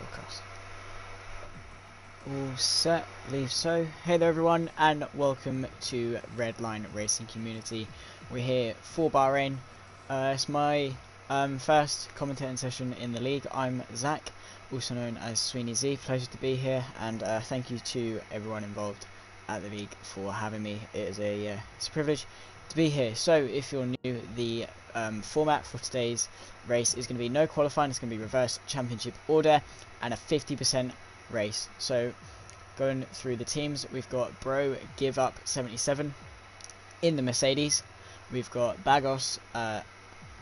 Podcast. All set, believe so. Hey there everyone, and welcome to Redline Racing Community. We're here for Bahrain. It's my first commentating session in the league. I'm Zach, also known as Sweeney Z. Pleasure to be here, and thank you to everyone involved at the league for having me. It's a privilege to be here. So if you're new, the format for today's race is going to be no qualifying. It's going to be reverse championship order and a 50% race. So going through the teams, we've got Bro Give Up 77 in the Mercedes, we've got Bagos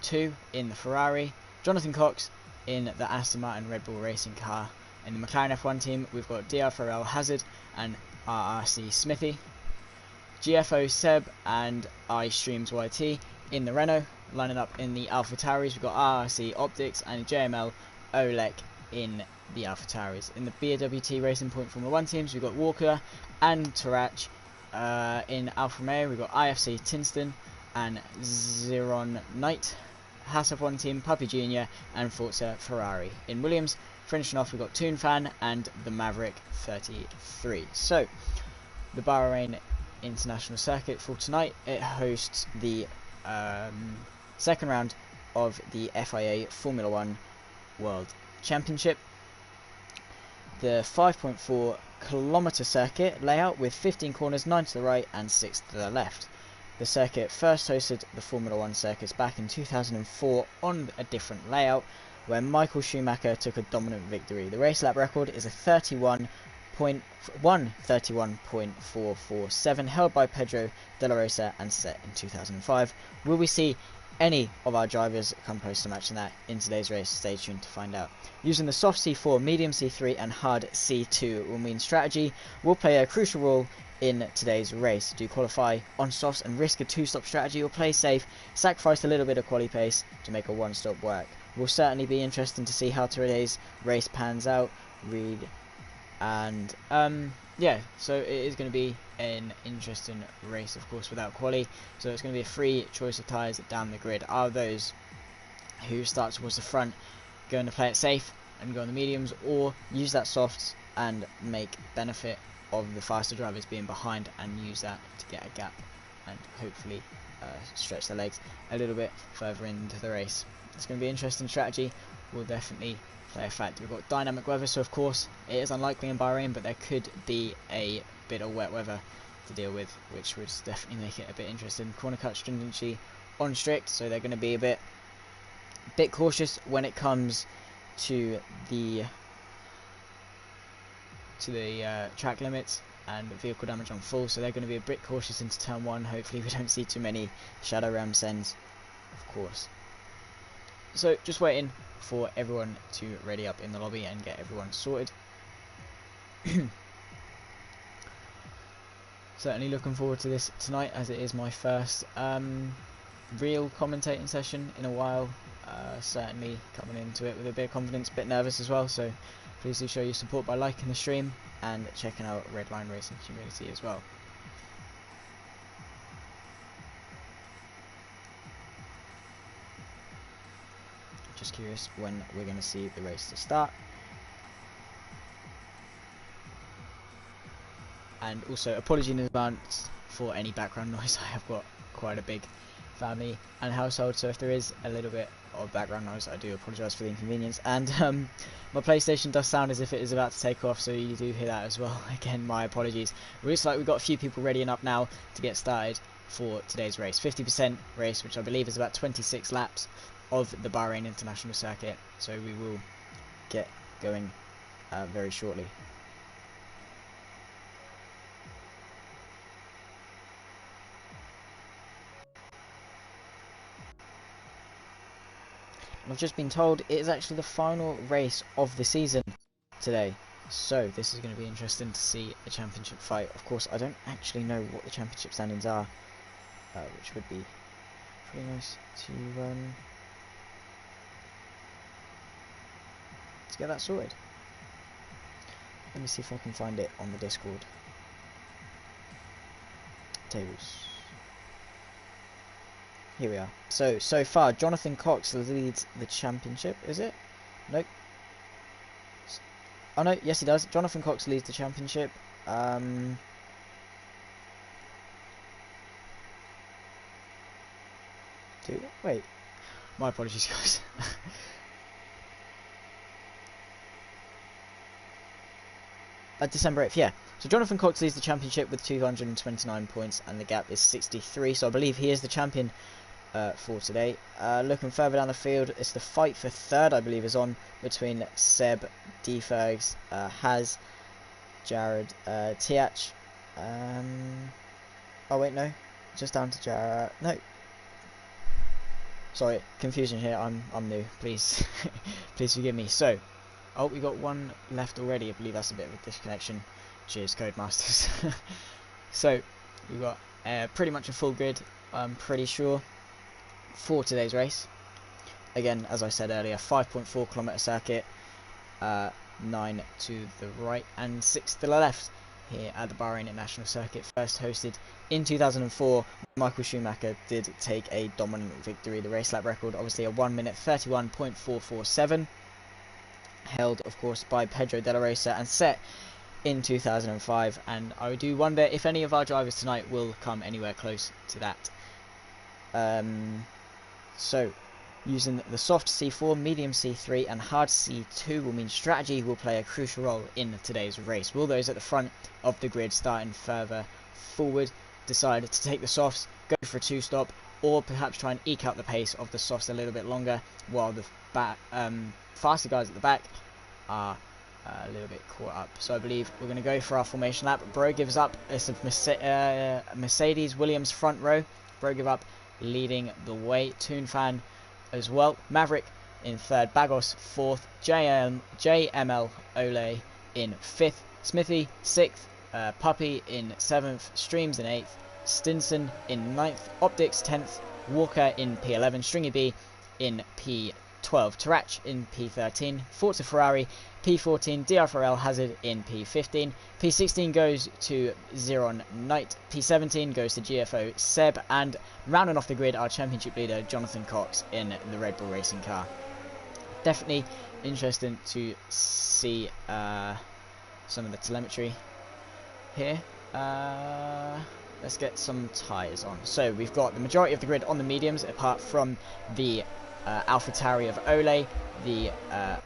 2 in the Ferrari, Jonathan Cox in the Aston Martin Red Bull racing car. In the McLaren F1 team, we've got DR Farrell Hazard and RRC Smithy, GFO Seb and iStreams YT in the Renault. Lining up in the AlphaTauris, we've got RRC Optics and JML Olek in the AlphaTauris. In the BAWT Racing Point Formula 1 teams, we've got Walker and Tarach. In Alfa Romeo, we've got IFC Tinston and Zeron Knight. House of 1 team, Puppy Jr. and Forza Ferrari. In Williams, finishing off, we've got Toon Fan and the Maverick 33. So, the Bahrain International Circuit for tonight, it hosts the second round of the FIA Formula 1 World Championship. The 5.4 kilometer circuit layout with 15 corners, 9 to the right and 6 to the left. The circuit first hosted the Formula 1 circuits back in 2004 on a different layout, where Michael Schumacher took a dominant victory. The race lap record is a 31.447, held by Pedro de la Rosa and set in 2005. Will we see any of our drivers come close to matching that in today's race? Stay tuned to find out. Using the soft C4, medium C3 and hard C2 will mean strategy will play a crucial role in today's race. Do qualify on softs and risk a 2-stop strategy, or play safe, sacrifice a little bit of quali pace to make a 1-stop work. Will certainly be interesting to see how today's race pans out. And yeah, so it is going to be an interesting race, of course, without quali. So it's going to be a free choice of tyres down the grid. Are those who start towards the front going to play it safe and go on the mediums, or use that softs and make benefit of the faster drivers being behind and use that to get a gap and hopefully stretch their legs a little bit further into the race? It's going to be an interesting strategy. Will definitely play a factor. We've got dynamic weather, so of course it is unlikely in Bahrain, but there could be a bit of wet weather to deal with, which would definitely make it a bit interesting. Corner cut stringency on strict, so they're going to be a bit cautious when it comes to the track limits and vehicle damage on full, so they're going to be a bit cautious into turn 1. Hopefully we don't see too many shadow ram sends, of course. So just waiting for everyone to ready up in the lobby and get everyone sorted. Certainly looking forward to this tonight, as it is my first real commentating session in a while. Certainly coming into it with a bit of confidence, a bit nervous as well, so please do show your support by liking the stream and checking out Redline Racing Community as well. Just curious when we're going to see the race to start. And also apology in advance for any background noise. I have got quite a big family and household, so if there is a little bit of background noise, I do apologise for the inconvenience. And my PlayStation does sound as if it is about to take off, so you do hear that as well. Again, my apologies. It looks like we've got a few people readying up now to get started for today's race. 50% race, which I believe is about 26 laps of the Bahrain International Circuit, so we will get going very shortly. I've just been told it is actually the final race of the season today, so this is going to be interesting to see a championship fight. Of course, I don't actually know what the championship standings are, which would be pretty nice to get that sorted. Let me see if I can find it on the Discord. Tables. Here we are. So far, Jonathan Cox leads the championship, is it? Nope. Oh no, yes he does. Jonathan Cox leads the championship. Wait, my apologies, guys. December 8th, yeah. So Jonathan Cox leads the championship with 229 points, and the gap is 63. So I believe he is the champion for today. Looking further down the field, it's the fight for third, I believe, is on between Seb, Defergs, Haz, Jared, Tiach. Oh wait, no, just down to Jared. No, sorry, confusion here. I'm new. Please, please forgive me. So, oh, we got one left already. I believe that's a bit of a disconnection. Cheers, Codemasters. So we've got pretty much a full grid, I'm pretty sure, for today's race. Again, as I said earlier, 5.4 kilometer circuit, 9 to the right and 6 to the left here at the Bahrain International Circuit. First hosted in 2004, Michael Schumacher did take a dominant victory. The race lap record, obviously a 1 minute 31.447, held of course by Pedro de la Rosa and set in 2005, and I do wonder if any of our drivers tonight will come anywhere close to that. So using the soft C4, medium C3 and hard C2 will mean strategy will play a crucial role in today's race. Will those at the front of the grid starting further forward decide to take the softs, go for a two-stop, or perhaps try and eke out the pace of the softs a little bit longer, while the faster guys at the back are a little bit caught up? So I believe we're going to go for our formation lap. Bro gives up. It's a Mercedes Williams front row. Bro give up leading the way. Toon Fan as well. Maverick in third. Bagos fourth. JML Ole in fifth. Smithy sixth. Puppy in seventh. Streams in eighth. Stinson in ninth. Optics 10th. Walker in P11. Stringy B in P12. Tarach in P13. Forza Ferrari P14. DR4L Hazard in P15. P16 goes to Zeron Knight. P17 goes to GFO Seb, and rounding off the grid, our championship leader Jonathan Cox in the Red Bull racing car. Definitely interesting to see some of the telemetry here. Let's get some tyres on. So we've got the majority of the grid on the mediums, apart from the AlphaTauri of Ole, the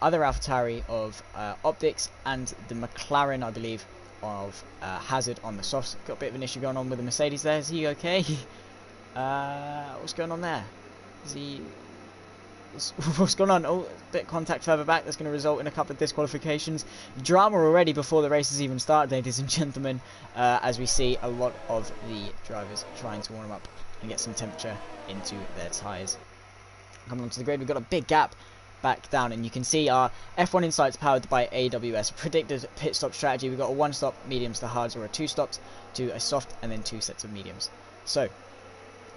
other AlphaTauri of Optics, and the McLaren, I believe, of Hazard on the softs. Got a bit of an issue going on with the Mercedes there. Is he okay? What's going on there? Is he... What's going on? Oh, a bit of contact further back. That's going to result in a couple of disqualifications. Drama already before the race has even started, ladies and gentlemen, as we see a lot of the drivers trying to warm up and get some temperature into their tyres. Coming onto the grid, we've got a big gap back down, and you can see our F1 Insights powered by AWS predicted pit stop strategy. We've got a one stop, mediums to hards, or a two stops to a soft, and then two sets of mediums. So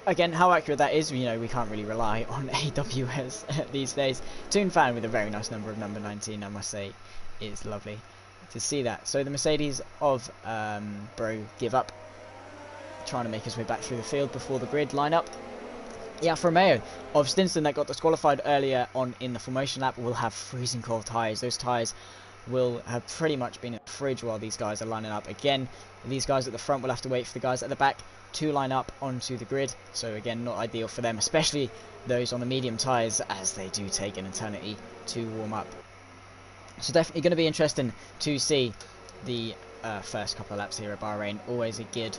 again, how accurate that is, you know, we can't really rely on AWS these days. Toon Fan with a very nice number of number 19, I must say. It's lovely to see that. So the Mercedes of Bro give up, trying to make his way back through the field before the grid line up. The Alfa Romeo of Stinson that got disqualified earlier on in the formation lap will have freezing cold tyres. Those tyres will have pretty much been in the fridge while these guys are lining up. Again, these guys at the front will have to wait for the guys at the back to line up onto the grid. So again, not ideal for them, especially those on the medium tyres, as they do take an eternity to warm up. So definitely going to be interesting to see the first couple of laps here at Bahrain. Always a good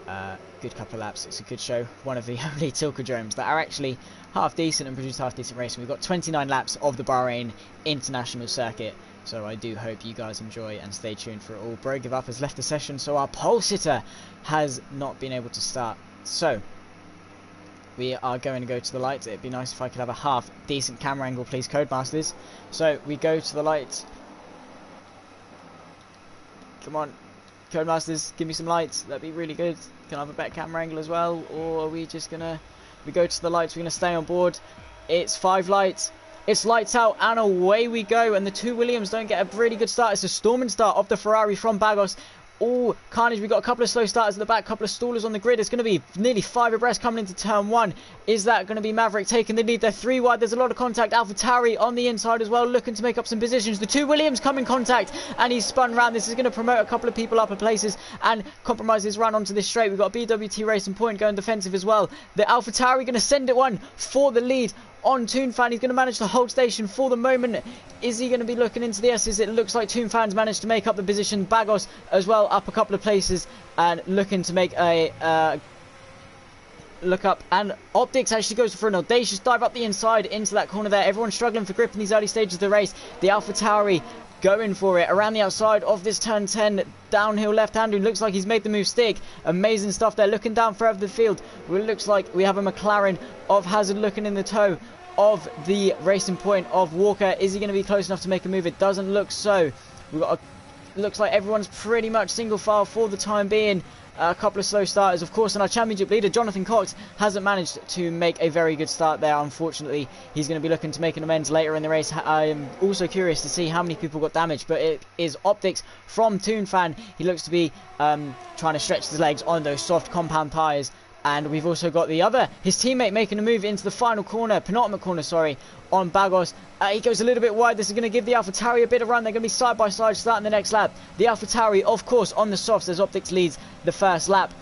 couple of laps. It's a good show. One of the only Tilkodromes that are actually half decent and produce half decent racing. We've got 29 laps of the Bahrain International Circuit, so I do hope you guys enjoy and stay tuned for it all. Bro Give Up has left the session, so our pole sitter has not been able to start. So we are going to go to the lights. It'd be nice if I could have a half decent camera angle, please, Codemasters. So we go to the lights. Come on, Codemasters, give me some lights. That'd be really good. Can I have a better camera angle as well? Or are we just gonna... We go to the lights, we're gonna stay on board. It's 5 lights. It's lights out, and away we go. And the two Williams don't get a really good start. It's a storming start of the Ferrari from Bagos. all carnage. We've got a couple of slow starters at the back, a couple of stallers on the grid. It's going to be nearly 5 abreast coming into turn 1. Is that going to be Maverick taking the lead? They're 3 wide. There's a lot of contact. AlphaTauri on the inside as well, looking to make up some positions. The 2 Williams come in contact, and he's spun round. This is going to promote a couple of people up in places and compromise his run onto this straight. We've got a BWT Racing Point going defensive as well. The AlphaTauri going to send it one for the lead on Toonfan. He's going to manage to hold station for the moment. Is he going to be looking into the S's? It looks like Toonfan's managed to make up the position. Bagos as well up a couple of places and looking to make a look up, and Optics actually goes for an audacious dive up the inside into that corner there. Everyone's struggling for grip in these early stages of the race. The AlphaTauri going for it around the outside of this turn 10, downhill left-hander. Looks like he's made the move stick. Amazing stuff there. Looking down further the field, it looks like we have a McLaren of Hazard looking in the toe of the Racing Point of Walker. Is he going to be close enough to make a move? It doesn't look so. We've got looks like everyone's pretty much single file for the time being. A couple of slow starters, of course, and our championship leader, Jonathan Cox, hasn't managed to make a very good start there. Unfortunately, he's going to be looking to make an amends later in the race. I am also curious to see how many people got damaged, but it is Optics from Toonfan. He looks to be trying to stretch his legs on those soft compound tyres. And we've also got his teammate making a move into the final corner, penultimate corner, sorry, on Bagos. He goes a little bit wide. This is going to give the AlphaTauri a bit of run. They're going to be side by side starting the next lap. The AlphaTauri, of course, on the softs as Optics leads the first lap.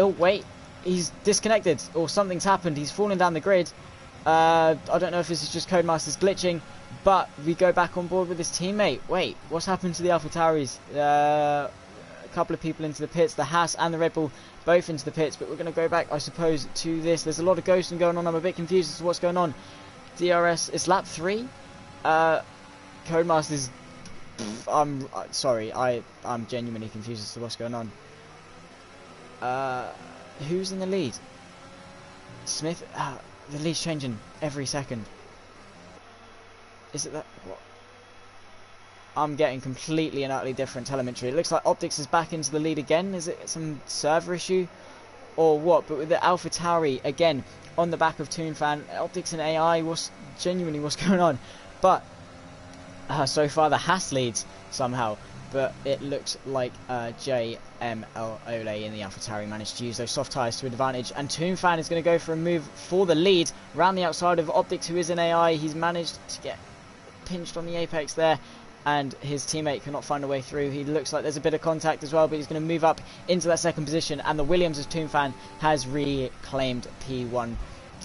Oh, wait. He's disconnected or something's happened. He's fallen down the grid. I don't know if this is just Codemasters glitching, but we go back on board with his teammate. Wait, what's happened to the AlphaTauris? A couple of people into the pits, the Haas and the Red Bull both into the pits, but we're going to go back, I suppose, to this. There's a lot of ghosting going on. I'm a bit confused as to what's going on. DRS, it's lap 3. Codemasters, I'm sorry, I'm genuinely confused as to what's going on. Who's in the lead? Smith? The lead's changing every second. Is it that? What? I'm getting completely and utterly different telemetry. It looks like Optics is back into the lead again. Is it some server issue or what? But with the AlphaTauri again on the back of Toonfan, Optics and AI, what's going on? But so far the Haas leads somehow, but it looks like JML Ole in the AlphaTauri managed to use those soft tyres to advantage, and Toonfan is going to go for a move for the lead around the outside of Optics, who is in AI. He's managed to get pinched on the apex there, and his teammate cannot find a way through. He looks like there's a bit of contact as well, but he's going to move up into that second position, and the Williams of Toonfan has reclaimed P1,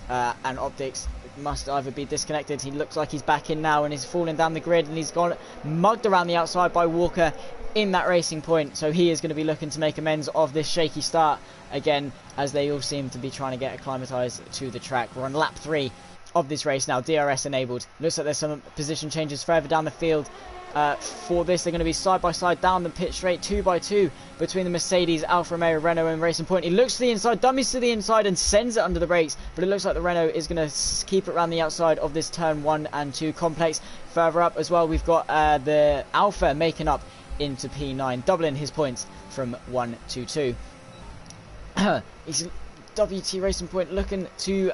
and Optics must either be disconnected. He looks like he's back in now, and he's falling down the grid, and he's gone mugged around the outside by Walker in that Racing Point, so he is going to be looking to make amends of this shaky start again, as they all seem to be trying to get acclimatized to the track. We're on lap 3 of this race now, DRS enabled. Looks like there's some position changes further down the field. For this, they're going to be side by side down the pit straight, 2 by 2 between the Mercedes, Alfa Romeo, Renault and Racing Point. He looks to the inside, dummies to the inside and sends it under the brakes, but it looks like the Renault is going to keep it around the outside of this turn 1 and 2 complex. Further up as well, we've got the Alfa making up into P9, doubling his points from 1 to 2. He's WT Racing Point looking to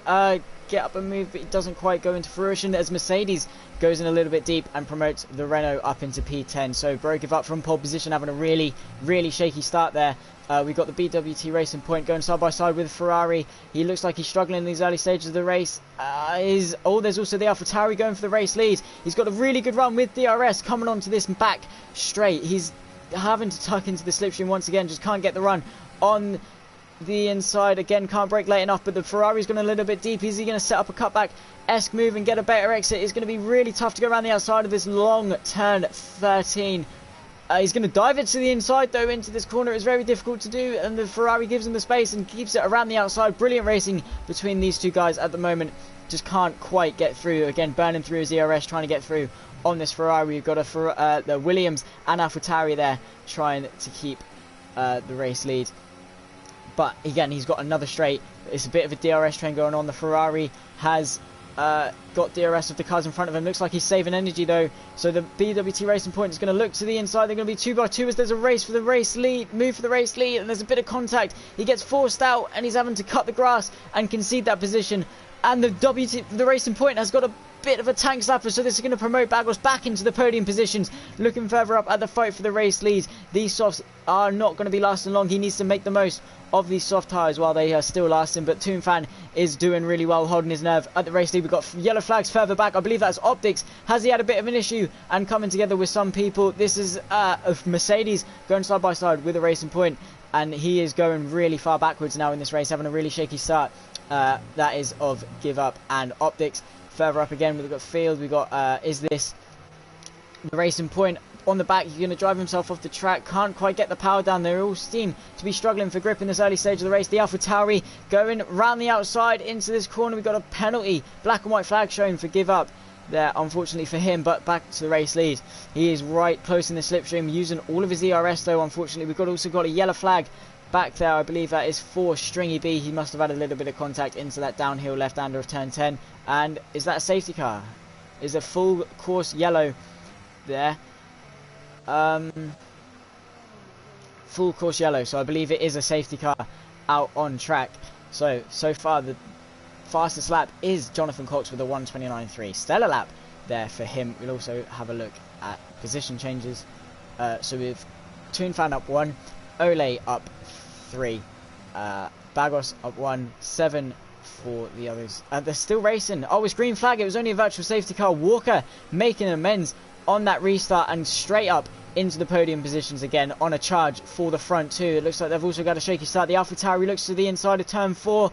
get up and move, but it doesn't quite go into fruition as Mercedes goes in a little bit deep and promotes the Renault up into P10. So Bro give up from pole position, having a really shaky start there. We've got the BWT Racing Point going side by side with Ferrari. He looks like he's struggling in these early stages of the race. There's also the AlphaTauri going for the race lead. He's got a really good run with DRS coming onto this back straight. He's having to tuck into the slipstream once again, just can't get the run on the inside. Again, can't brake late enough, but the Ferrari's gone a little bit deep. Is he going to set up a cutback-esque move and get a better exit? It's going to be really tough to go around the outside of this long turn 13. He's going to dive it to the inside, though, into this corner. It's very difficult to do, and the Ferrari gives him the space and keeps it around the outside. Brilliant racing between these two guys at the moment. Just can't quite get through. Again, burning through his ERS, trying to get through on this Ferrari. We've got the Williams and AlphaTauri there trying to keep the race lead. But again, he's got another straight. It's a bit of a DRS train going on. The Ferrari has got DRS of the cars in front of him. Looks like he's saving energy though. So the BWT Racing Point is going to look to the inside. They're going to be 2 by 2 as there's a race for the race lead. Move for the race lead, and there's a bit of contact. He gets forced out, and he's having to cut the grass and concede that position. And the Racing Point has got a bit of a tank slapper, so this is going to promote Bagos back into the podium positions. Looking further up at the fight for the race lead. These softs are not going to be lasting long. He needs to make the most of these soft tyres while they are still lasting, but Toonfan is doing really well, holding his nerve at the race lead. We've got yellow flags further back. I believe that's Optics. Has he had a bit of an issue and coming together with some people? This is Mercedes going side by side with a Racing Point, and he is going really far backwards now in this race, having a really shaky start. That is of Give Up and Optics. Further up again, we've got Field. We've got Is This the Racing Point on the back. He's going to drive himself off the track. Can't quite get the power down. They all seem to be struggling for grip in this early stage of the race. The AlphaTauri going round the outside into this corner. We've got a penalty. Black and white flag shown for Give Up there, unfortunately for him, but back to the race lead. He is right close in the slipstream, using all of his ERS though, unfortunately. We've also got a yellow flag back there. I believe that is for Stringy B. He must have had a little bit of contact into that downhill left-hander of turn 10. And is that a safety car? Is a full course yellow there? Full course yellow, so I believe it is a safety car out on track. So far the fastest lap is Jonathan Cox with a 1:29.3. Stellar lap there for him. We'll also have a look at position changes. So with Toonfan up 1, Ole up 3, Bagos up 1, 7 for the others. They're still racing. Oh, it's green flag. It was only a virtual safety car. Walker making amends on that restart and straight up into the podium positions again on a charge for the front two. It looks like they've also got a shaky start. The AlphaTauri looks to the inside of turn 4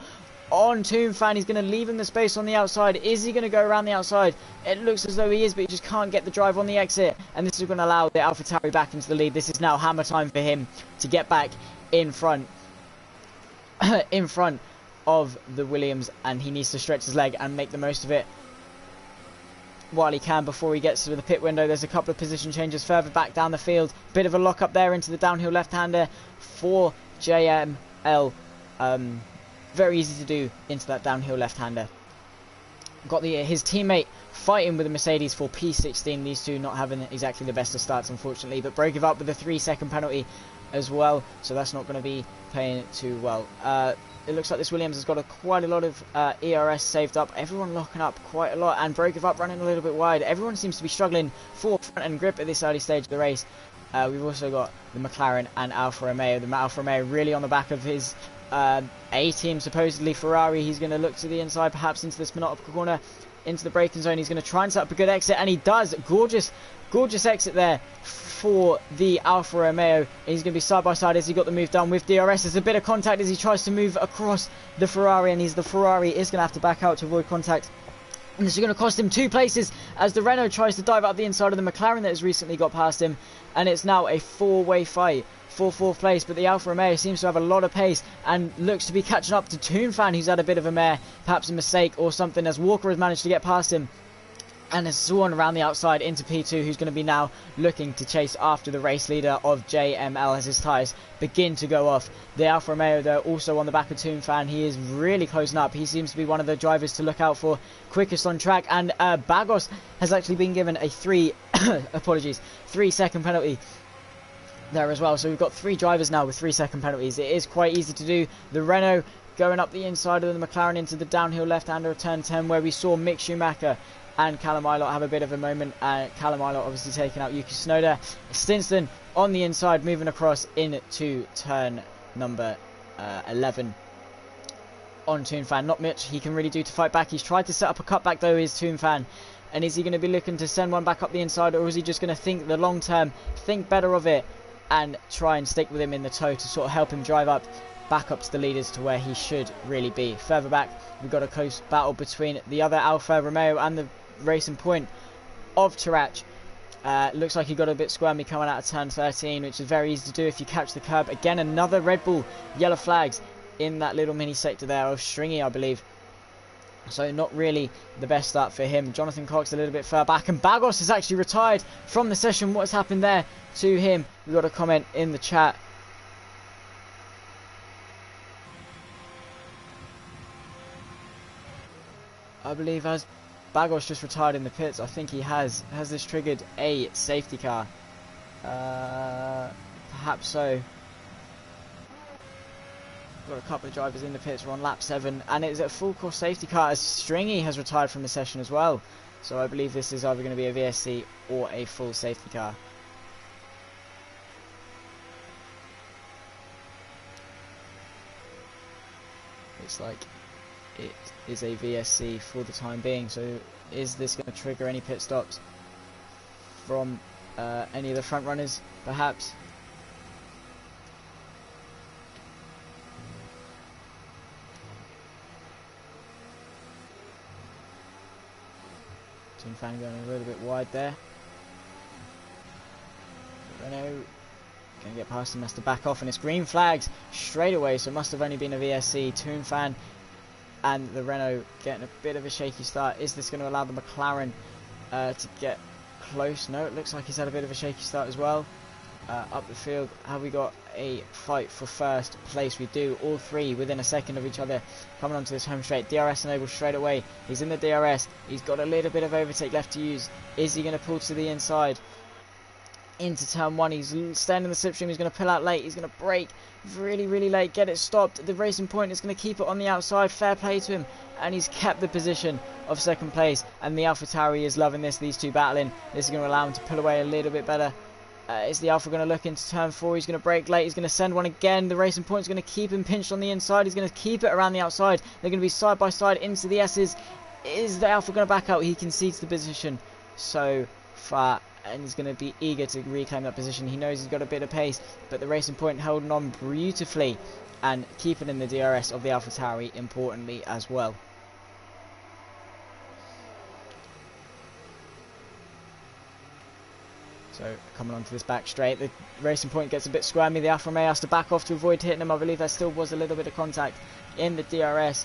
on Toonfan. He's going to leave him the space on the outside. Is he going to go around the outside? It looks as though he is, but he just can't get the drive on the exit, and this is going to allow the AlphaTauri back into the lead. This is now hammer time for him to get back in front in front of the Williams, and he needs to stretch his leg and make the most of it while he can before he gets to the pit window. There's a couple of position changes further back down the field. Bit of a lock up there into the downhill left-hander for JML. Very easy to do into that downhill left-hander. Got his teammate fighting with a Mercedes for P16. These two not having exactly the best of starts, unfortunately, but Give Up with a 3-second penalty as well, so that's not going to be playing too well. It looks like this Williams has got quite a lot of ERS saved up. Everyone locking up quite a lot, and Give Up running a little bit wide. Everyone seems to be struggling for front end grip at this early stage of the race. We've also got the McLaren and Alfa Romeo. The Alfa Romeo really on the back of his A-team, supposedly Ferrari. He's going to look to the inside, perhaps into this monopoly corner, into the braking zone. He's going to try and set up a good exit, and he does. Gorgeous exit there for the Alfa Romeo. He's going to be side by side as he got the move done with DRS. There's a bit of contact as he tries to move across the Ferrari, and the Ferrari is going to have to back out to avoid contact. And this is going to cost him 2 places as the Renault tries to dive up the inside of the McLaren that has recently got past him. And it's now a 4-way fight for 4th place, but the Alfa Romeo seems to have a lot of pace and looks to be catching up to Toonfan, who's had a bit of a mare, perhaps a mistake or something, as Walker has managed to get past him and has sworn around the outside into P2, who's going to be now looking to chase after the race leader of JML as his tyres begin to go off. The Alfa Romeo, though, also on the back of Toonfan. He is really closing up. He seems to be one of the drivers to look out for, quickest on track, and Bagos has actually been given a 3-second penalty there as well. So we've got 3 drivers now with 3-second penalties. It is quite easy to do. The Renault going up the inside of the McLaren into the downhill left-hander of turn 10, where we saw Mick Schumacher and Callum Ilott have a bit of a moment. Callum Ilott obviously taking out Yuki Tsunoda. Stinston on the inside, moving across into turn number 11 on Toonfan. Not much he can really do to fight back. He's tried to set up a cutback though, is Toonfan. And is he going to be looking to send one back up the inside, or is he just going to think the long term, think better of it, and try and stick with him in the toe to sort of help him drive back up to the leaders to where he should really be? Further back, we've got a close battle between the other Alfa Romeo and the Racing Point of Tarach. Looks like he got a bit squirmy coming out of turn 13, which is very easy to do if you catch the curb. Again, another Red Bull yellow flags in that little mini sector there of Stringy, I believe. So not really the best start for him. Jonathan Cox a little bit further back, and Bagos is actually retired from the session. What's happened there to him? We've got a comment in the chat. I believe as Bagos just retired in the pits, I think he has. Has this triggered a safety car? Perhaps so. Got a couple of drivers in the pits. We're on lap 7, and it's a full course safety car as Stringy has retired from the session as well. So I believe this is either going to be a VSC or a full safety car. Looks like it is a VSC for the time being. So is this going to trigger any pit stops from any of the front runners, perhaps? Fan going a little bit wide there. Renault going to get past him, has to back off, and it's green flags straight away, so it must have only been a VSC. Toon Fan and the Renault getting a bit of a shaky start. Is this going to allow the McLaren to get close? No, it looks like he's had a bit of a shaky start as well. Up the field, have we got a fight for first place? We do. All three within a second of each other coming onto this home straight. DRS enabled straight away. He's in the DRS. He's got a little bit of overtake left to use. Is he going to pull to the inside into turn one? He's staying in the slipstream. He's going to pull out late. He's going to brake really, really late. Get it stopped. The Racing Point is going to keep it on the outside. Fair play to him. And he's kept the position of second place. And the AlphaTauri is loving this. These two battling. This is going to allow him to pull away a little bit better. Is the Alpha going to look into turn 4? He's going to brake late. He's going to send one again. The Racing Point is going to keep him pinched on the inside. He's going to keep it around the outside. They're going to be side by side into the S's. Is the Alpha going to back out? He concedes the position so far, and he's going to be eager to reclaim that position. He knows he's got a bit of pace, but the Racing Point holding on beautifully and keeping in the DRS of the AlphaTauri importantly as well. So coming onto this back straight, the Racing Point gets a bit squirmy. The Alfa Romeo has to back off to avoid hitting him. I believe there still was a little bit of contact in the DRS.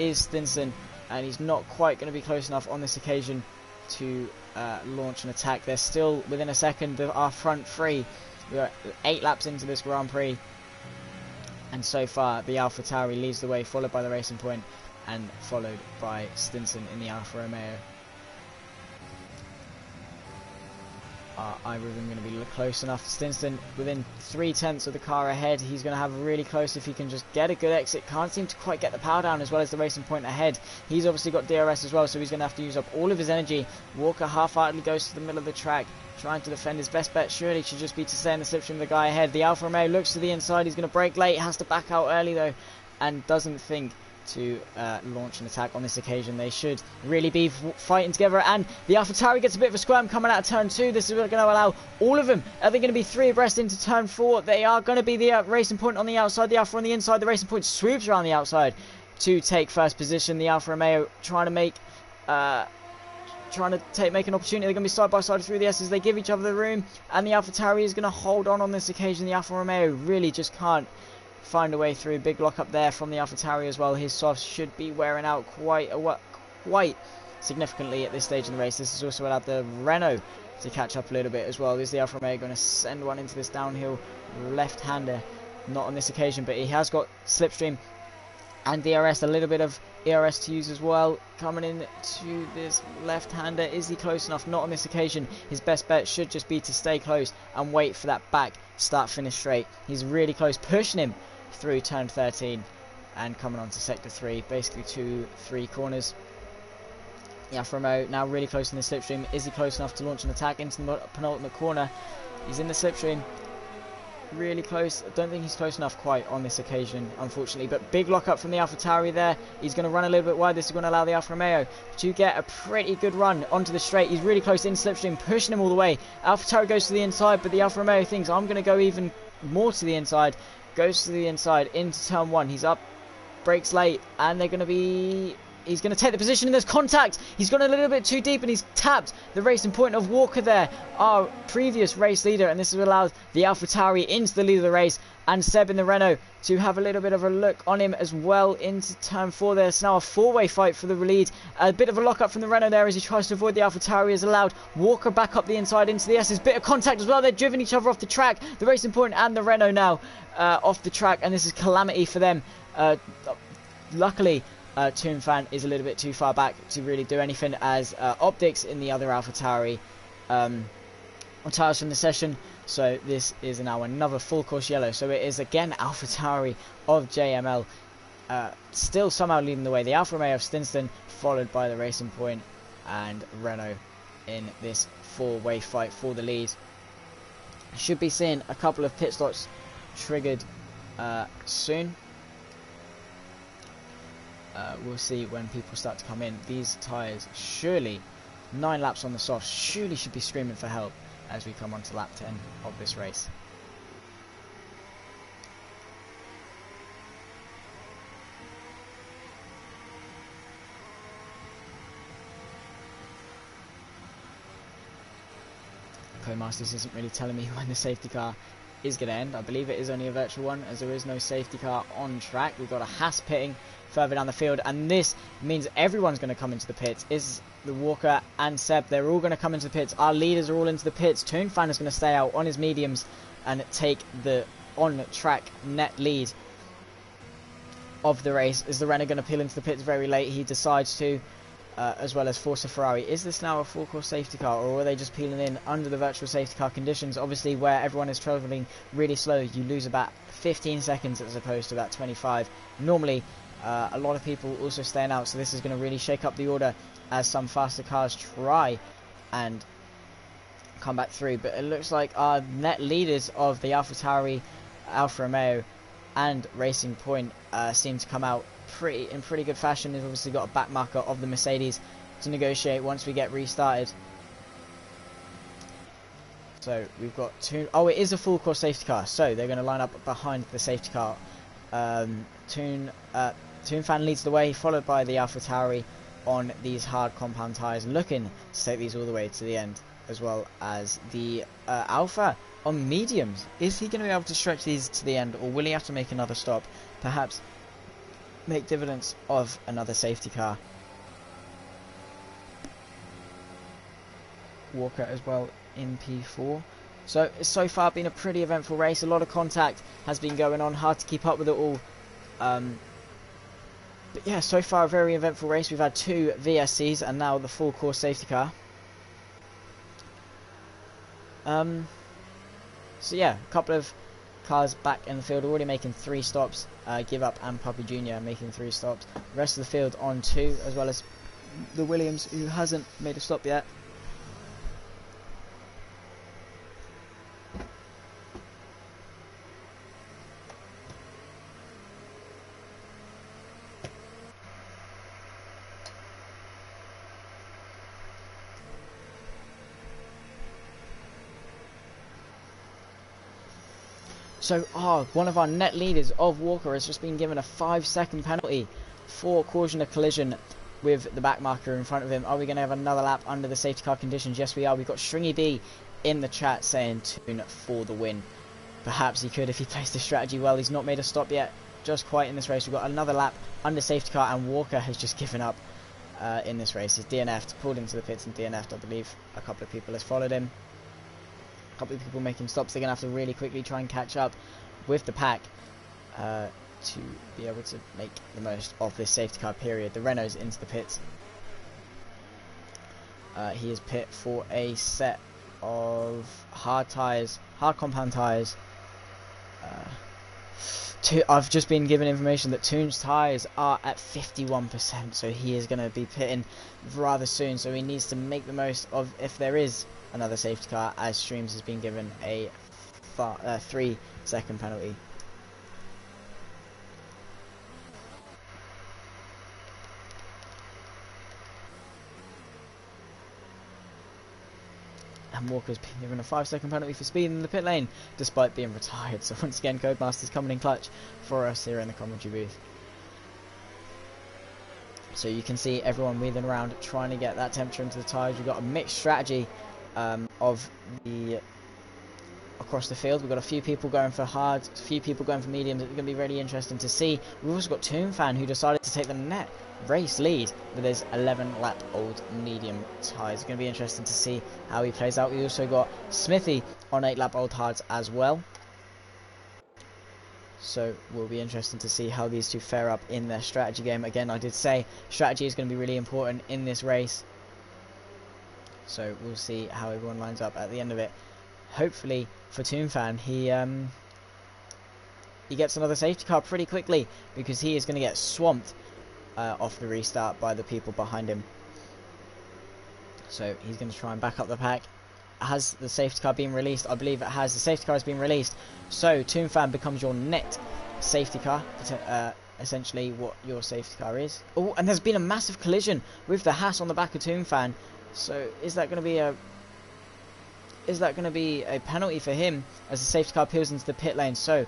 Is Stinson, and he's not quite going to be close enough on this occasion to launch an attack. They're still within a second of our front three. We're 8 laps into this Grand Prix, and so far the AlphaTauri leads the way, followed by the Racing Point and followed by Stinson in the Alfa Romeo. Either of them going to be close enough. Stinson within 3/10 of the car ahead. He's going to have really close if he can just get a good exit. Can't seem to quite get the power down as well as the Racing Point ahead. He's obviously got DRS as well, so he's going to have to use up all of his energy. Walker half-heartedly goes to the middle of the track, trying to defend. His best bet surely should just be to stay in the slipstream of the guy ahead. The Alfa Romeo looks to the inside. He's going to brake late, has to back out early though, and doesn't think to launch an attack on this occasion. They should really be fighting together, and the AlphaTauri gets a bit of a squirm coming out of turn 2. This is going to allow all of them. Are they going to be 3 abreast into turn 4? They are going to be the Racing Point on the outside, the Alpha on the inside. The Racing Point swoops around the outside to take first position. The Alfa Romeo trying to make an opportunity. They're going to be side by side through the S's. They give each other the room, and the AlphaTauri is going to hold on this occasion. The Alfa Romeo really just can't find a way through. Big lock up there from the AlphaTauri as well. His softs should be wearing out quite significantly at this stage in the race. This has also allowed the Renault to catch up a little bit as well. Is the Alfa Romeo going to send one into this downhill left-hander? Not on this occasion, but he has got slipstream and DRS, a little bit of ERS to use as well. Coming in to this left-hander, is he close enough? Not on this occasion. His best bet should just be to stay close and wait for that back start-finish straight. He's really close, pushing him through turn 13 and coming on to sector 3, basically 2-3 corners. The Alfa Romeo now really close in the slipstream. Is he close enough to launch an attack into the penultimate corner? He's in the slipstream, really close. I don't think he's close enough quite on this occasion, unfortunately, but big lock up from the AlphaTauri there. He's going to run a little bit wide. This is going to allow the Alfa Romeo to get a pretty good run onto the straight. He's really close in slipstream, pushing him all the way. AlphaTauri goes to the inside, but the Alfa Romeo thinks, I'm going to go even more to the inside. Goes to the inside into turn 1. He's up, brakes late, and they're going to be... He's going to take the position, and there's contact. He's gone a little bit too deep, and he's tapped the Racing Point of Walker there, our previous race leader, and this has allowed the AlphaTauri into the lead of the race, and Seb in the Renault to have a little bit of a look on him as well into turn 4. There's now a 4-way fight for the lead. A bit of a lock up from the Renault there as he tries to avoid the AlphaTauri. Has allowed Walker back up the inside into the S's. Bit of contact as well. They're driven each other off the track. The Racing Point and the Renault now off the track, and this is calamity for them. Luckily, Toon Fan is a little bit too far back to really do anything, as Optics in the other AlphaTauri retires from the session. So this is now another full course yellow. So it is again AlphaTauri of JML still somehow leading the way. The Alfa Romeo of Stinson, followed by the Racing Point and Renault in this four-way fight for the lead. Should be seeing a couple of pit stops triggered soon. We'll see when people start to come in. These tyres, surely 9 laps on the soft, surely should be screaming for help as we come on to lap 10 of this race. Codemasters isn't really telling me when the safety car is going to end. I believe it is only a virtual one, as there is no safety car on track. We've got a Haas pitting further down the field, and this means everyone's going to come into the pits. Is the Walker and Seb, they're all going to come into the pits. Our leaders are all into the pits. Toonfan is going to stay out on his mediums and take the on-track net lead of the race. Is the Renault going to peel into the pits very late? He decides to. As well as Forza Ferrari. Is this now a full course safety car, or are they just peeling in under the virtual safety car conditions? Obviously, where everyone is travelling really slow, you lose about 15 seconds as opposed to about 25. Normally, a lot of people also staying out, so this is going to really shake up the order as some faster cars try and come back through. But it looks like our net leaders of the AlphaTauri, Alfa Romeo and Racing Point seem to come out in pretty good fashion. They've obviously got a back marker of the Mercedes to negotiate once we get restarted. So we've got two. Oh, it is a full course safety car, so they're going to line up behind the safety car. Toonfan leads the way, followed by the AlphaTauri on these hard compound tyres, looking to take these all the way to the end, as well as the Alpha on mediums. Is he going to be able to stretch these to the end, or will he have to make another stop? Perhaps make dividends of another safety car. Walker as well in P4. So it's so far been a pretty eventful race. A lot of contact has been going on. Hard to keep up with it all. But yeah, so far a very eventful race. We've had 2 VSCs and now the full course safety car. So yeah, a couple of cars back in the field, already making 3 stops. Give Up and Puppy Jr. making 3 stops. The rest of the field on 2, as well as the Williams, who hasn't made a stop yet. So, one of our net leaders of Walker has just been given a 5-second penalty for causing a collision with the back marker in front of him. Are we going to have another lap under the safety car conditions? Yes, we are. We've got Stringy B in the chat saying Toon for the win. Perhaps he could if he plays the strategy well. He's not made a stop yet, just quite in this race. We've got another lap under safety car, and Walker has just given up in this race. He's DNF'd, pulled into the pits and DNF'd, I believe. A couple of people has followed him. Couple of people making stops. They're going to have to really quickly try and catch up with the pack to be able to make the most of this safety car period. The Renault's into the pits. He is pit for a set of hard tyres, hard compound tyres. I've just been given information that Toon's tyres are at 51%, so he is going to be pitting rather soon, so he needs to make the most of if there is another safety car, as Streams has been given a 3-second penalty. And Walker's been given a 5-second penalty for speed in the pit lane, despite being retired. So once again, Codemasters coming in clutch for us here in the commentary booth. So you can see everyone wheeling around, trying to get that temperature into the tyres. We've got a mixed strategy of the across the field. We've got a few people going for hards, a few people going for mediums. It's going to be really interesting to see. We've also got Toonfan, who decided to take the net race lead with his 11-lap-old medium tyres. It's going to be interesting to see how he plays out. We also got Smithy on 8-lap-old hards as well. So will be interesting to see how these two fare up in their strategy game. Again, I did say strategy is going to be really important in this race. So we'll see how everyone lines up at the end of it. Hopefully for Toonfan, he gets another safety car pretty quickly, because he is going to get swamped off the restart by the people behind him. So he's going to try and back up the pack. Has the safety car been released? I believe it has. The safety car has been released. So Toonfan becomes your net safety car. Essentially what your safety car is. Oh, and there's been a massive collision with the Haas on the back of Toonfan. So is that going to be a penalty for him as the safety car peels into the pit lane? So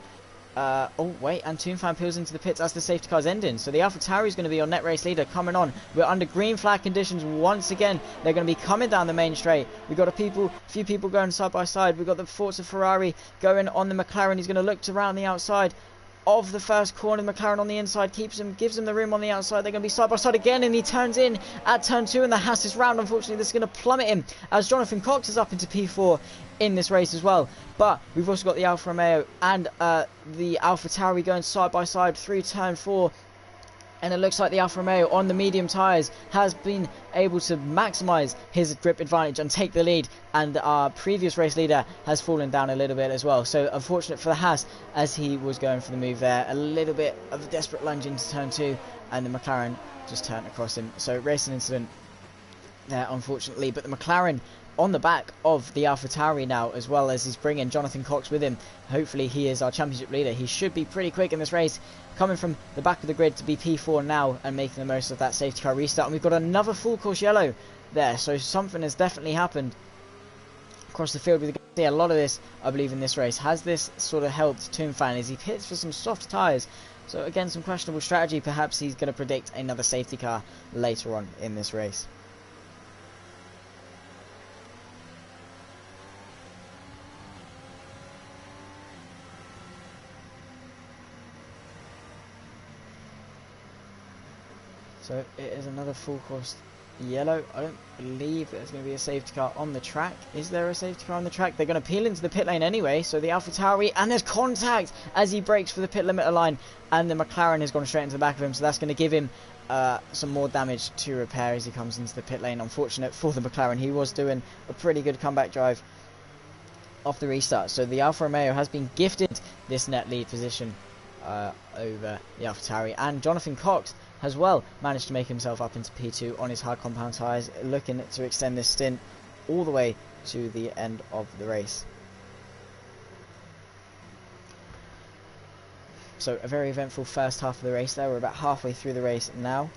oh wait, and Toonfan peels into the pits as the safety car's ending. So the AlphaTauri is going to be your net race leader coming on. We're under green flag conditions once again. They're going to be coming down the main straight. We've got a few people going side by side. We've got the Forza Ferrari going on the McLaren. He's going to look to round the outside of the first corner. McLaren on the inside gives him the room on the outside. They're going to be side by side again, and he turns in at turn 2, and the Haas is round. Unfortunately, this is going to plummet him as Jonathan Cox is up into P4 in this race as well. But we've also got the Alfa Romeo and the AlphaTauri going side by side through turn 4. And it looks like the Alfa Romeo on the medium tyres has been able to maximise his grip advantage and take the lead. And our previous race leader has fallen down a little bit as well. So unfortunate for the Haas as he was going for the move there. A little bit of a desperate lunge into turn 2. And the McLaren just turned across him. So racing incident there unfortunately. But the McLaren on the back of the AlphaTauri now, as well as he's bringing Jonathan Cox with him. Hopefully he is our championship leader. He should be pretty quick in this race, coming from the back of the grid to be P4 now and making the most of that safety car restart. And we've got another full course yellow there, so something has definitely happened across the field. We're going to see a lot of this, I believe, in this race. Has this sort of helped Toonfan as he pits for some soft tyres? So again, some questionable strategy. Perhaps he's going to predict another safety car later on in this race. So it is another full course yellow. I don't believe there's going to be a safety car on the track. Is there a safety car on the track? They're going to peel into the pit lane anyway. So the AlphaTauri, and there's contact as he brakes for the pit limiter line, and the McLaren has gone straight into the back of him. So that's going to give him some more damage to repair as he comes into the pit lane. Unfortunate for the McLaren. He was doing a pretty good comeback drive off the restart. So the Alfa Romeo has been gifted this net lead position over the AlphaTauri, and Jonathan Cox has well managed to make himself up into P2 on his hard compound tyres, looking to extend this stint all the way to the end of the race. So a very eventful first half of the race there. We're about halfway through the race now.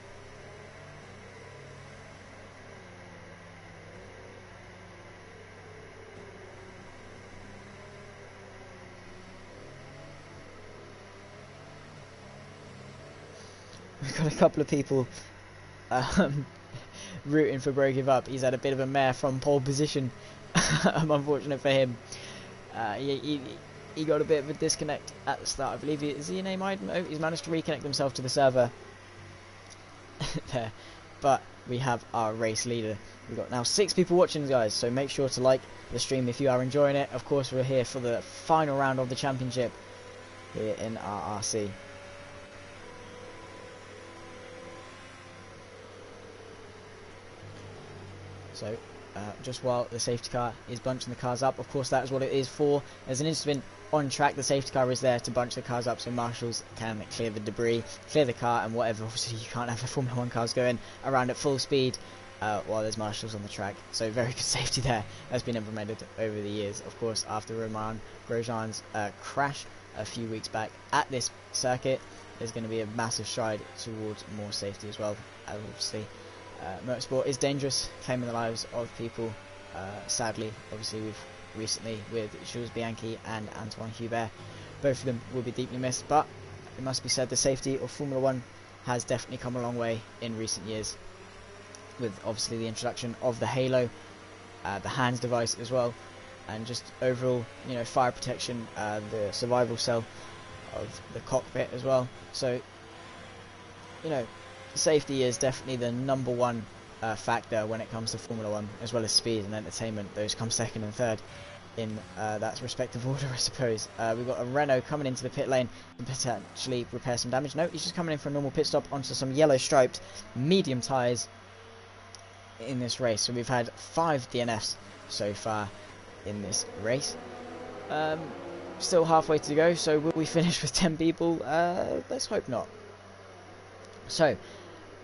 We've got a couple of people rooting for Bro Give Up. He's had a bit of a mare from pole position. Unfortunate for him. He got a bit of a disconnect at the start. I believe is he named Aiden? Oh, he's managed to reconnect himself to the server there. But we have our race leader. We've got now 6 people watching, guys, so make sure to like the stream if you are enjoying it. Of course, we're here for the final round of the championship here in RRC. So just while the safety car is bunching the cars up, of course that is what it is for. There's an incident on track, the safety car is there to bunch the cars up so marshals can clear the debris, clear the car and whatever. Obviously you can't have the Formula 1 cars going around at full speed while there's marshals on the track. So very good safety there has been implemented over the years. Of course, after Romain Grosjean's crash a few weeks back at this circuit, there's going to be a massive stride towards more safety as well. Obviously motorsport is dangerous, claiming the lives of people. Sadly, obviously we've recently with Jules Bianchi and Antoine Hubert, both of them will be deeply missed, but it must be said the safety of Formula 1 has definitely come a long way in recent years, with obviously the introduction of the Halo, the hands device as well, and just overall, you know, fire protection, the survival cell of the cockpit as well. So, you know, safety is definitely the #1 factor when it comes to Formula 1, as well as speed and entertainment. Those come second and third in that respective order, I suppose. We've got a Renault coming into the pit lane to potentially repair some damage. No, he's just coming in for a normal pit stop onto some yellow striped medium tyres in this race. So we've had 5 DNFs so far in this race. Still halfway to go, so will we finish with 10 people? Let's hope not. So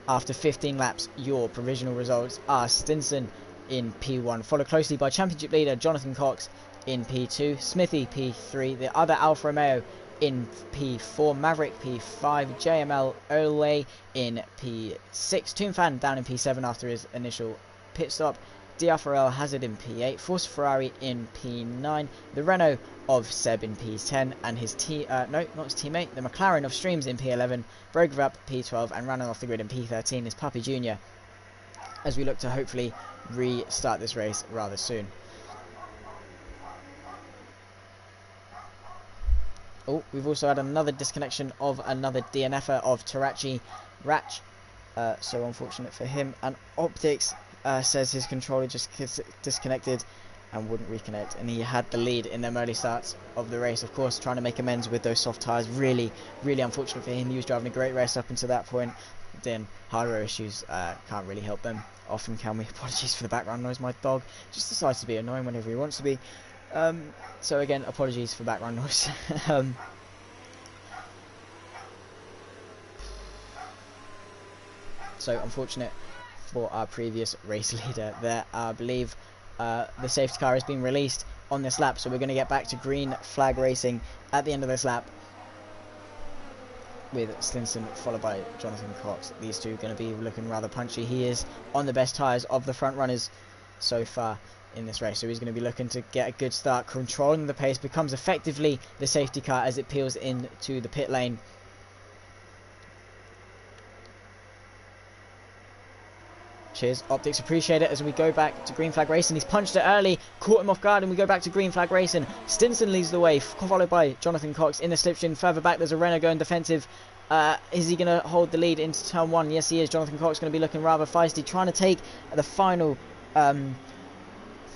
after 15 laps, your provisional results are Stinson in P1, followed closely by championship leader Jonathan Cox in P2, Smithy P3, the other Alfa Romeo in P4, Maverick P5, JML Ole in P6, Toonfan down in P7 after his initial pit stop, Diafarel Hazard in P8, Force Ferrari in P9, the Renault of Seb in P10, and his teammate, the McLaren of Streams in P11, Brogerup P12, and running off the grid in P13 is Puppy Jr. as we look to hopefully restart this race rather soon. Oh, we've also had another disconnection of another DNFer of Tarachi Ratch, so unfortunate for him. And Optics says his controller just disconnected and wouldn't reconnect, and he had the lead in them early starts of the race, of course, trying to make amends with those soft tyres. Really unfortunate for him. He was driving a great race up until that point. Then hardware issues can't really help them often, can we? Apologies for the background noise. My dog just decides to be annoying whenever he wants to be. So again, apologies for background noise. So unfortunate for our previous race leader there. I believe the safety car has been released on this lap, so we're going to get back to green flag racing at the end of this lap with Stinson followed by Jonathan Cox. These two are going to be looking rather punchy. He is on the best tyres of the front runners so far in this race, so he's going to be looking to get a good start, controlling the pace, becomes effectively the safety car as it peels into the pit lane. Cheers, Optics, appreciate it as we go back to green flag racing. He's punched it early, caught him off guard, and we go back to green flag racing. Stinson leads the way, followed by Jonathan Cox in the slipstream. Further back, there's a Renault going defensive. Is he going to hold the lead into turn 1? Yes, he is. Jonathan Cox going to be looking rather feisty, trying to take the final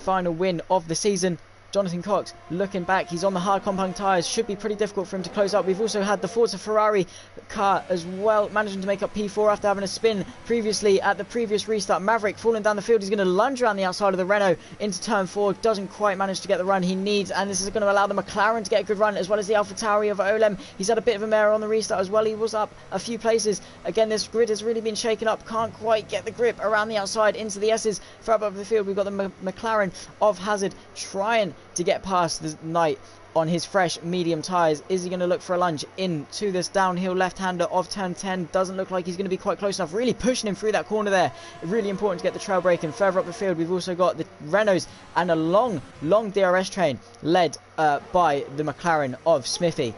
win of the season. Jonathan Cox looking back, he's on the hard compound tyres, should be pretty difficult for him to close up. We've also had the Forza Ferrari car as well, managing to make up P4 after having a spin previously at the previous restart. Maverick falling down the field, he's going to lunge around the outside of the Renault into turn 4, doesn't quite manage to get the run he needs, and this is going to allow the McLaren to get a good run, as well as the AlphaTauri of Olem. He's had a bit of a error on the restart as well, he was up a few places. Again, this grid has really been shaken up, can't quite get the grip around the outside into the S's. Further up the field, we've got the McLaren of Hazard trying to get past the Knight on his fresh medium tyres. Is he going to look for a lunge into this downhill left-hander of turn 10? Doesn't look like he's going to be quite close enough. Really pushing him through that corner there. Really important to get the trail break. And further up the field, we've also got the Renaults and a long DRS train led by the McLaren of Smithy.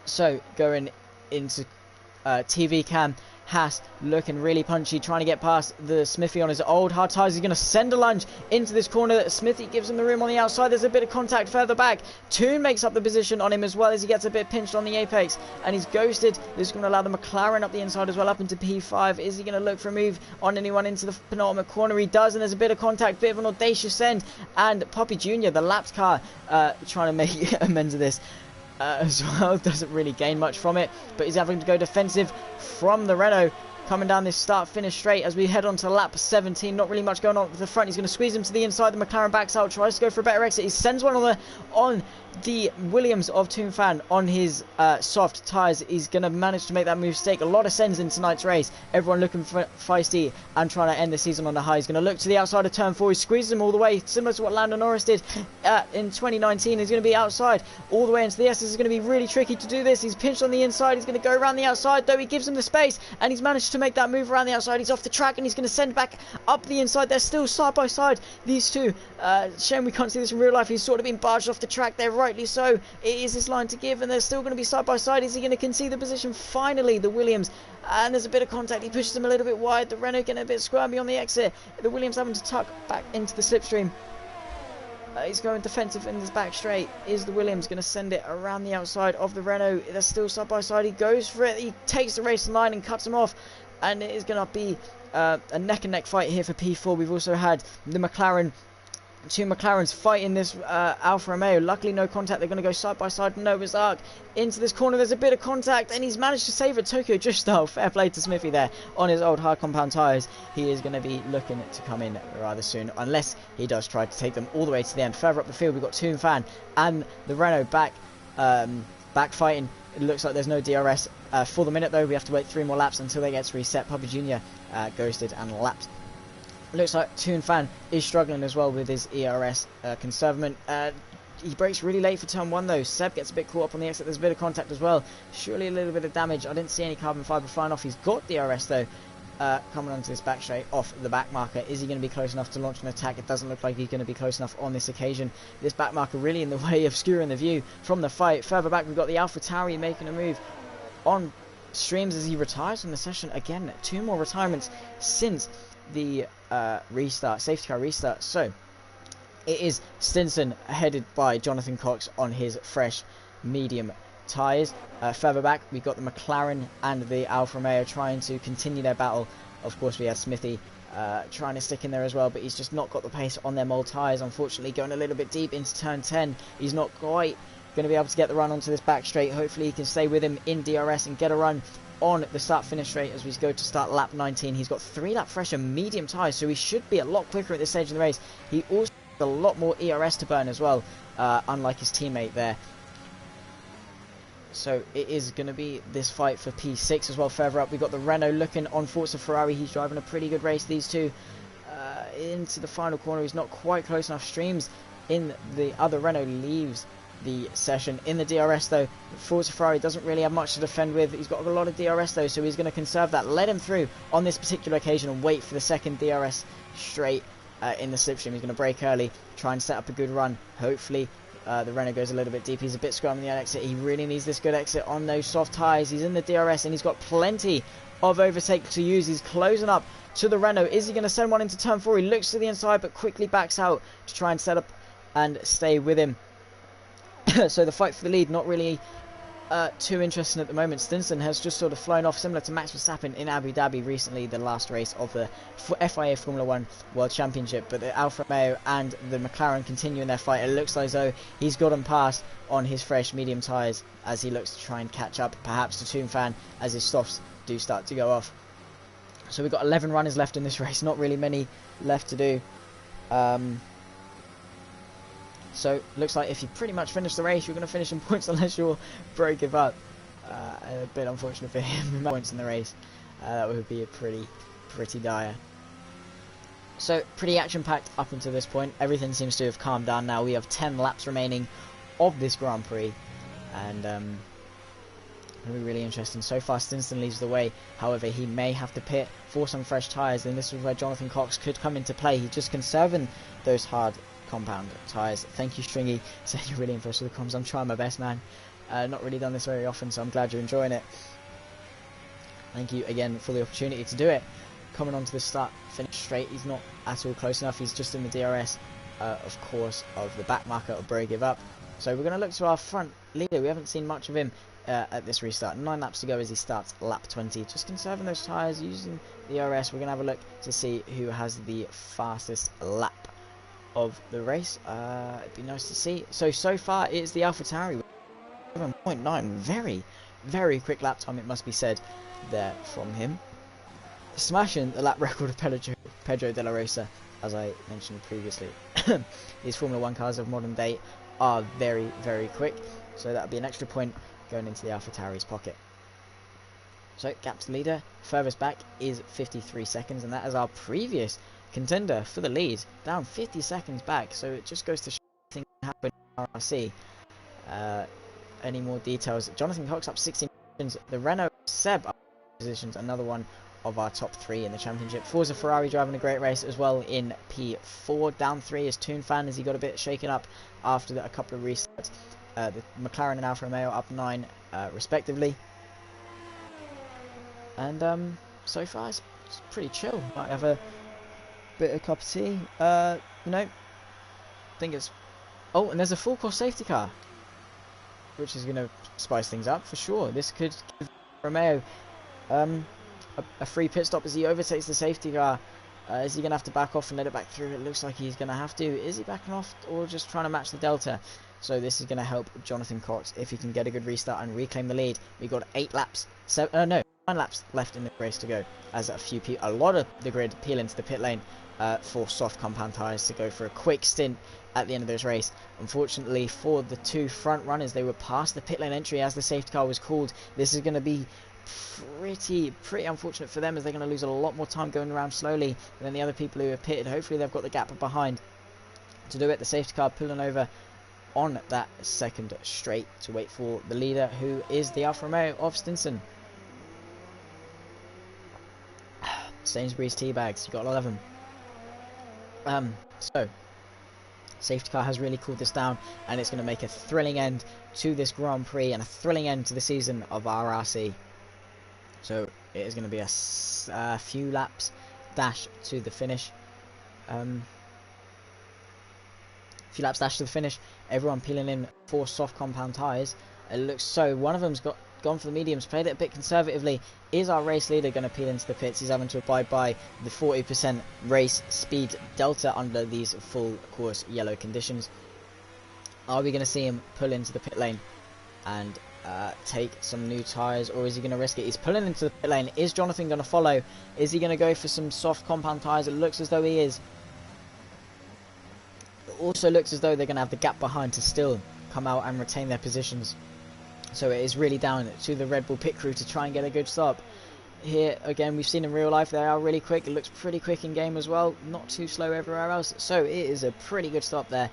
So going into TV cam, Haas looking really punchy, trying to get past the Smithy on his old hard tyres. He's going to send a lunge into this corner. Smithy gives him the room on the outside. There's a bit of contact further back. Toon makes up the position on him as well as he gets a bit pinched on the apex. And he's ghosted. This is going to allow the McLaren up the inside as well, up into P5. Is he going to look for a move on anyone into the penultimate corner? He does, and there's a bit of contact, bit of an audacious send. And Puppy Jr., the lapped car, trying to make amends of this. As well, doesn't really gain much from it, but he's having to go defensive from the Renault coming down this start-finish straight as we head on to lap 17. Not really much going on at the front. He's going to squeeze him to the inside. The McLaren backs out, tries to go for a better exit. He sends one on the Williams of Toonfan on his soft tyres. He's going to manage to make that move stake. A lot of sends in tonight's race. Everyone looking for feisty and trying to end the season on a high. He's going to look to the outside of turn 4. He squeezes him all the way, similar to what Lando Norris did in 2019. He's going to be outside all the way into the S. This is going to be really tricky to do this. He's pinched on the inside. He's going to go around the outside, though he gives him the space, and he's managed to make that move around the outside. He's off the track, and he's going to send back up the inside. They're still side by side, these two. Shame we can't see this in real life. He's sort of been barged off the track there, rightly so. It is his line to give, and they're still going to be side by side. Is he going to concede the position? Finally, the Williams, and there's a bit of contact. He pushes him a little bit wide. The Renault getting a bit squirmy on the exit. The Williams having to tuck back into the slipstream. He's going defensive in his back straight. Is the Williams going to send it around the outside of the Renault? They're still side by side. He goes for it. He takes the racing line and cuts him off. And it is going to be a neck-and-neck fight here for P4. We've also had the McLaren, two McLarens fighting this Alfa Romeo. Luckily, no contact. They're going to go side by side. Noah's Ark into this corner. There's a bit of contact, and he's managed to save it. Tokyo Drift style. Fair play to Smithy there on his old hard compound tyres. He is going to be looking to come in rather soon, unless he does try to take them all the way to the end. Further up the field, we've got Toonfan and the Renault back fighting. It looks like there's no DRS for the minute, though. We have to wait 3 more laps until they get reset. Puppy Jr. Ghosted and lapped Looks like Toon Fan is struggling as well with his ERS conservement. He brakes really late for turn 1 though. Seb gets a bit caught up on the exit. There's a bit of contact as well. Surely a little bit of damage. I didn't see any carbon fibre flying off. He's got DRS though. Coming onto this back straight off the back marker. Is he going to be close enough to launch an attack? It doesn't look like he's going to be close enough on this occasion. This back marker really in the way of obscuring the view from the fight. Further back we've got the Alpha Tauri making a move on streams as he retires from the session. Again, 2 more retirements since the restart, safety car restart. So it is Stinson headed by Jonathan Cox on his fresh medium tyres. Further back we've got the McLaren and the Alfa Romeo trying to continue their battle. Of course we have Smithy trying to stick in there as well, but he's just not got the pace on their mold tyres, unfortunately. Going a little bit deep into turn 10, he's not quite going to be able to get the run onto this back straight. Hopefully he can stay with him in DRS and get a run on the start finish straight as we go to start lap 19. He's got 3 lap fresher medium tyres, so he should be a lot quicker at this stage of the race. He also has a lot more ERS to burn as well, unlike his teammate there. So it is going to be this fight for P6 as well. Further up we've got the Renault looking on Forza Ferrari. He's driving a pretty good race, these two. Into the final corner, he's not quite close enough. Streams in the other Renault leaves the session. In the DRS though, Forza Ferrari doesn't really have much to defend with. He's got a lot of DRS though, so he's going to conserve that, let him through on this particular occasion and wait for the second DRS straight in the slipstream. He's going to brake early, try and set up a good run. Hopefully the Renault goes a little bit deep. He's a bit scrum on the exit. He really needs this good exit on those soft tyres. He's in the DRS and he's got plenty of overtake to use. He's closing up to the Renault. Is he going to send one into turn 4? He looks to the inside but quickly backs out to try and set up and stay with him. So the fight for the lead not really too interesting at the moment. Stinson has just sort of flown off, similar to Max Verstappen in Abu Dhabi recently, the last race of the FIA Formula 1 World Championship. But the Alfa Romeo and the McLaren continuing their fight. It looks like though he's got him past on his fresh medium tyres as he looks to try and catch up, perhaps to Toon Fan as his softs do start to go off. So we've got 11 runners left in this race, not really many left to do. So looks like if you pretty much finish the race, you're going to finish in points unless you're brake give up. A bit unfortunate for him. Points in the race, that would be a pretty dire. So pretty action-packed up until this point. Everything seems to have calmed down now. We have 10 laps remaining of this Grand Prix, and it'll be really interesting. So far Stinson leads the way, however he may have to pit for some fresh tyres, and this is where Jonathan Cox could come into play. He's just conserving those hard compound tyres. Thank you Stringy, saying you're really impressed with the comms. I'm trying my best, man. Not really done this very often, so I'm glad you're enjoying it. Thank you again for the opportunity to do it. Coming on to the start finish straight, he's not at all close enough. He's just in the DRS of course of the back marker of Bro Give Up. So we're going to look to our front leader. We haven't seen much of him at this restart. 9 laps to go as he starts lap 20. Just conserving those tyres, using the DRS. We're going to have a look to see who has the fastest lap of the race. It'd be nice to see. So far it's the Alpha Tauri 7.9. Very quick lap time, it must be said, there from him, smashing the lap record of Pedro de la Rosa, as I mentioned previously. These Formula 1 cars of modern day are very quick, so that'll be an extra point going into the Alpha Tauri's pocket. So gap to leader furthest back is 53 seconds, and that is our previous contender for the lead, down 50 seconds back. So it just goes to show things can happen in RRC. Any more details? Jonathan Cox up 16 positions, the Renault Seb up positions, another one of our top 3 in the championship. Forza Ferrari driving a great race as well in P4. Down 3 is Toon Fan as he got a bit shaken up after a couple of restarts. The McLaren and Alfa Romeo up 9 respectively. And so far it's pretty chill. Might have a bit of cup of tea. You know, I think it's... Oh, and there's a full course safety car, which is going to spice things up for sure. This could give Romeo a free pit stop as he overtakes the safety car. Is he going to have to back off and let it back through? It looks like he's going to have to. Is he backing off or just trying to match the delta? So this is going to help Jonathan Cox if he can get a good restart and reclaim the lead. We've got 8 laps, 9 laps left in the race to go, as a lot of the grid peel into the pit lane for soft compound tyres to go for a quick stint at the end of this race. Unfortunately for the 2 front runners, they were past the pit lane entry as the safety car was called. This is going to be pretty unfortunate for them, as they're going to lose a lot more time going around slowly than the other people who are pitted. Hopefully they've got the gap behind to do it. The safety car pulling over on that second straight to wait for the leader, who is the Alfa Romeo of Stinson. Sainsbury's tea bags, you got 11. So safety car has really cooled this down, and it's going to make a thrilling end to this Grand Prix and a thrilling end to the season of RRC. So it is going to be a few laps dash to the finish. Few laps dash to the finish. Everyone peeling in for soft compound tyres. It looks so. One of them's gone for the mediums, played it a bit conservatively. Is our race leader going to peel into the pits? He's having to abide by the 40% race speed delta under these full course yellow conditions. Are we going to see him pull into the pit lane and take some new tyres, or is he going to risk it? He's pulling into the pit lane. Is Jonathan going to follow? Is he going to go for some soft compound tyres? It looks as though he is. It also looks as though they're going to have the gap behind to still come out and retain their positions. So it is really down to the Red Bull pit crew to try and get a good stop. Here, again, we've seen in real life they are really quick. It looks pretty quick in game as well. Not too slow everywhere else. So it is a pretty good stop there.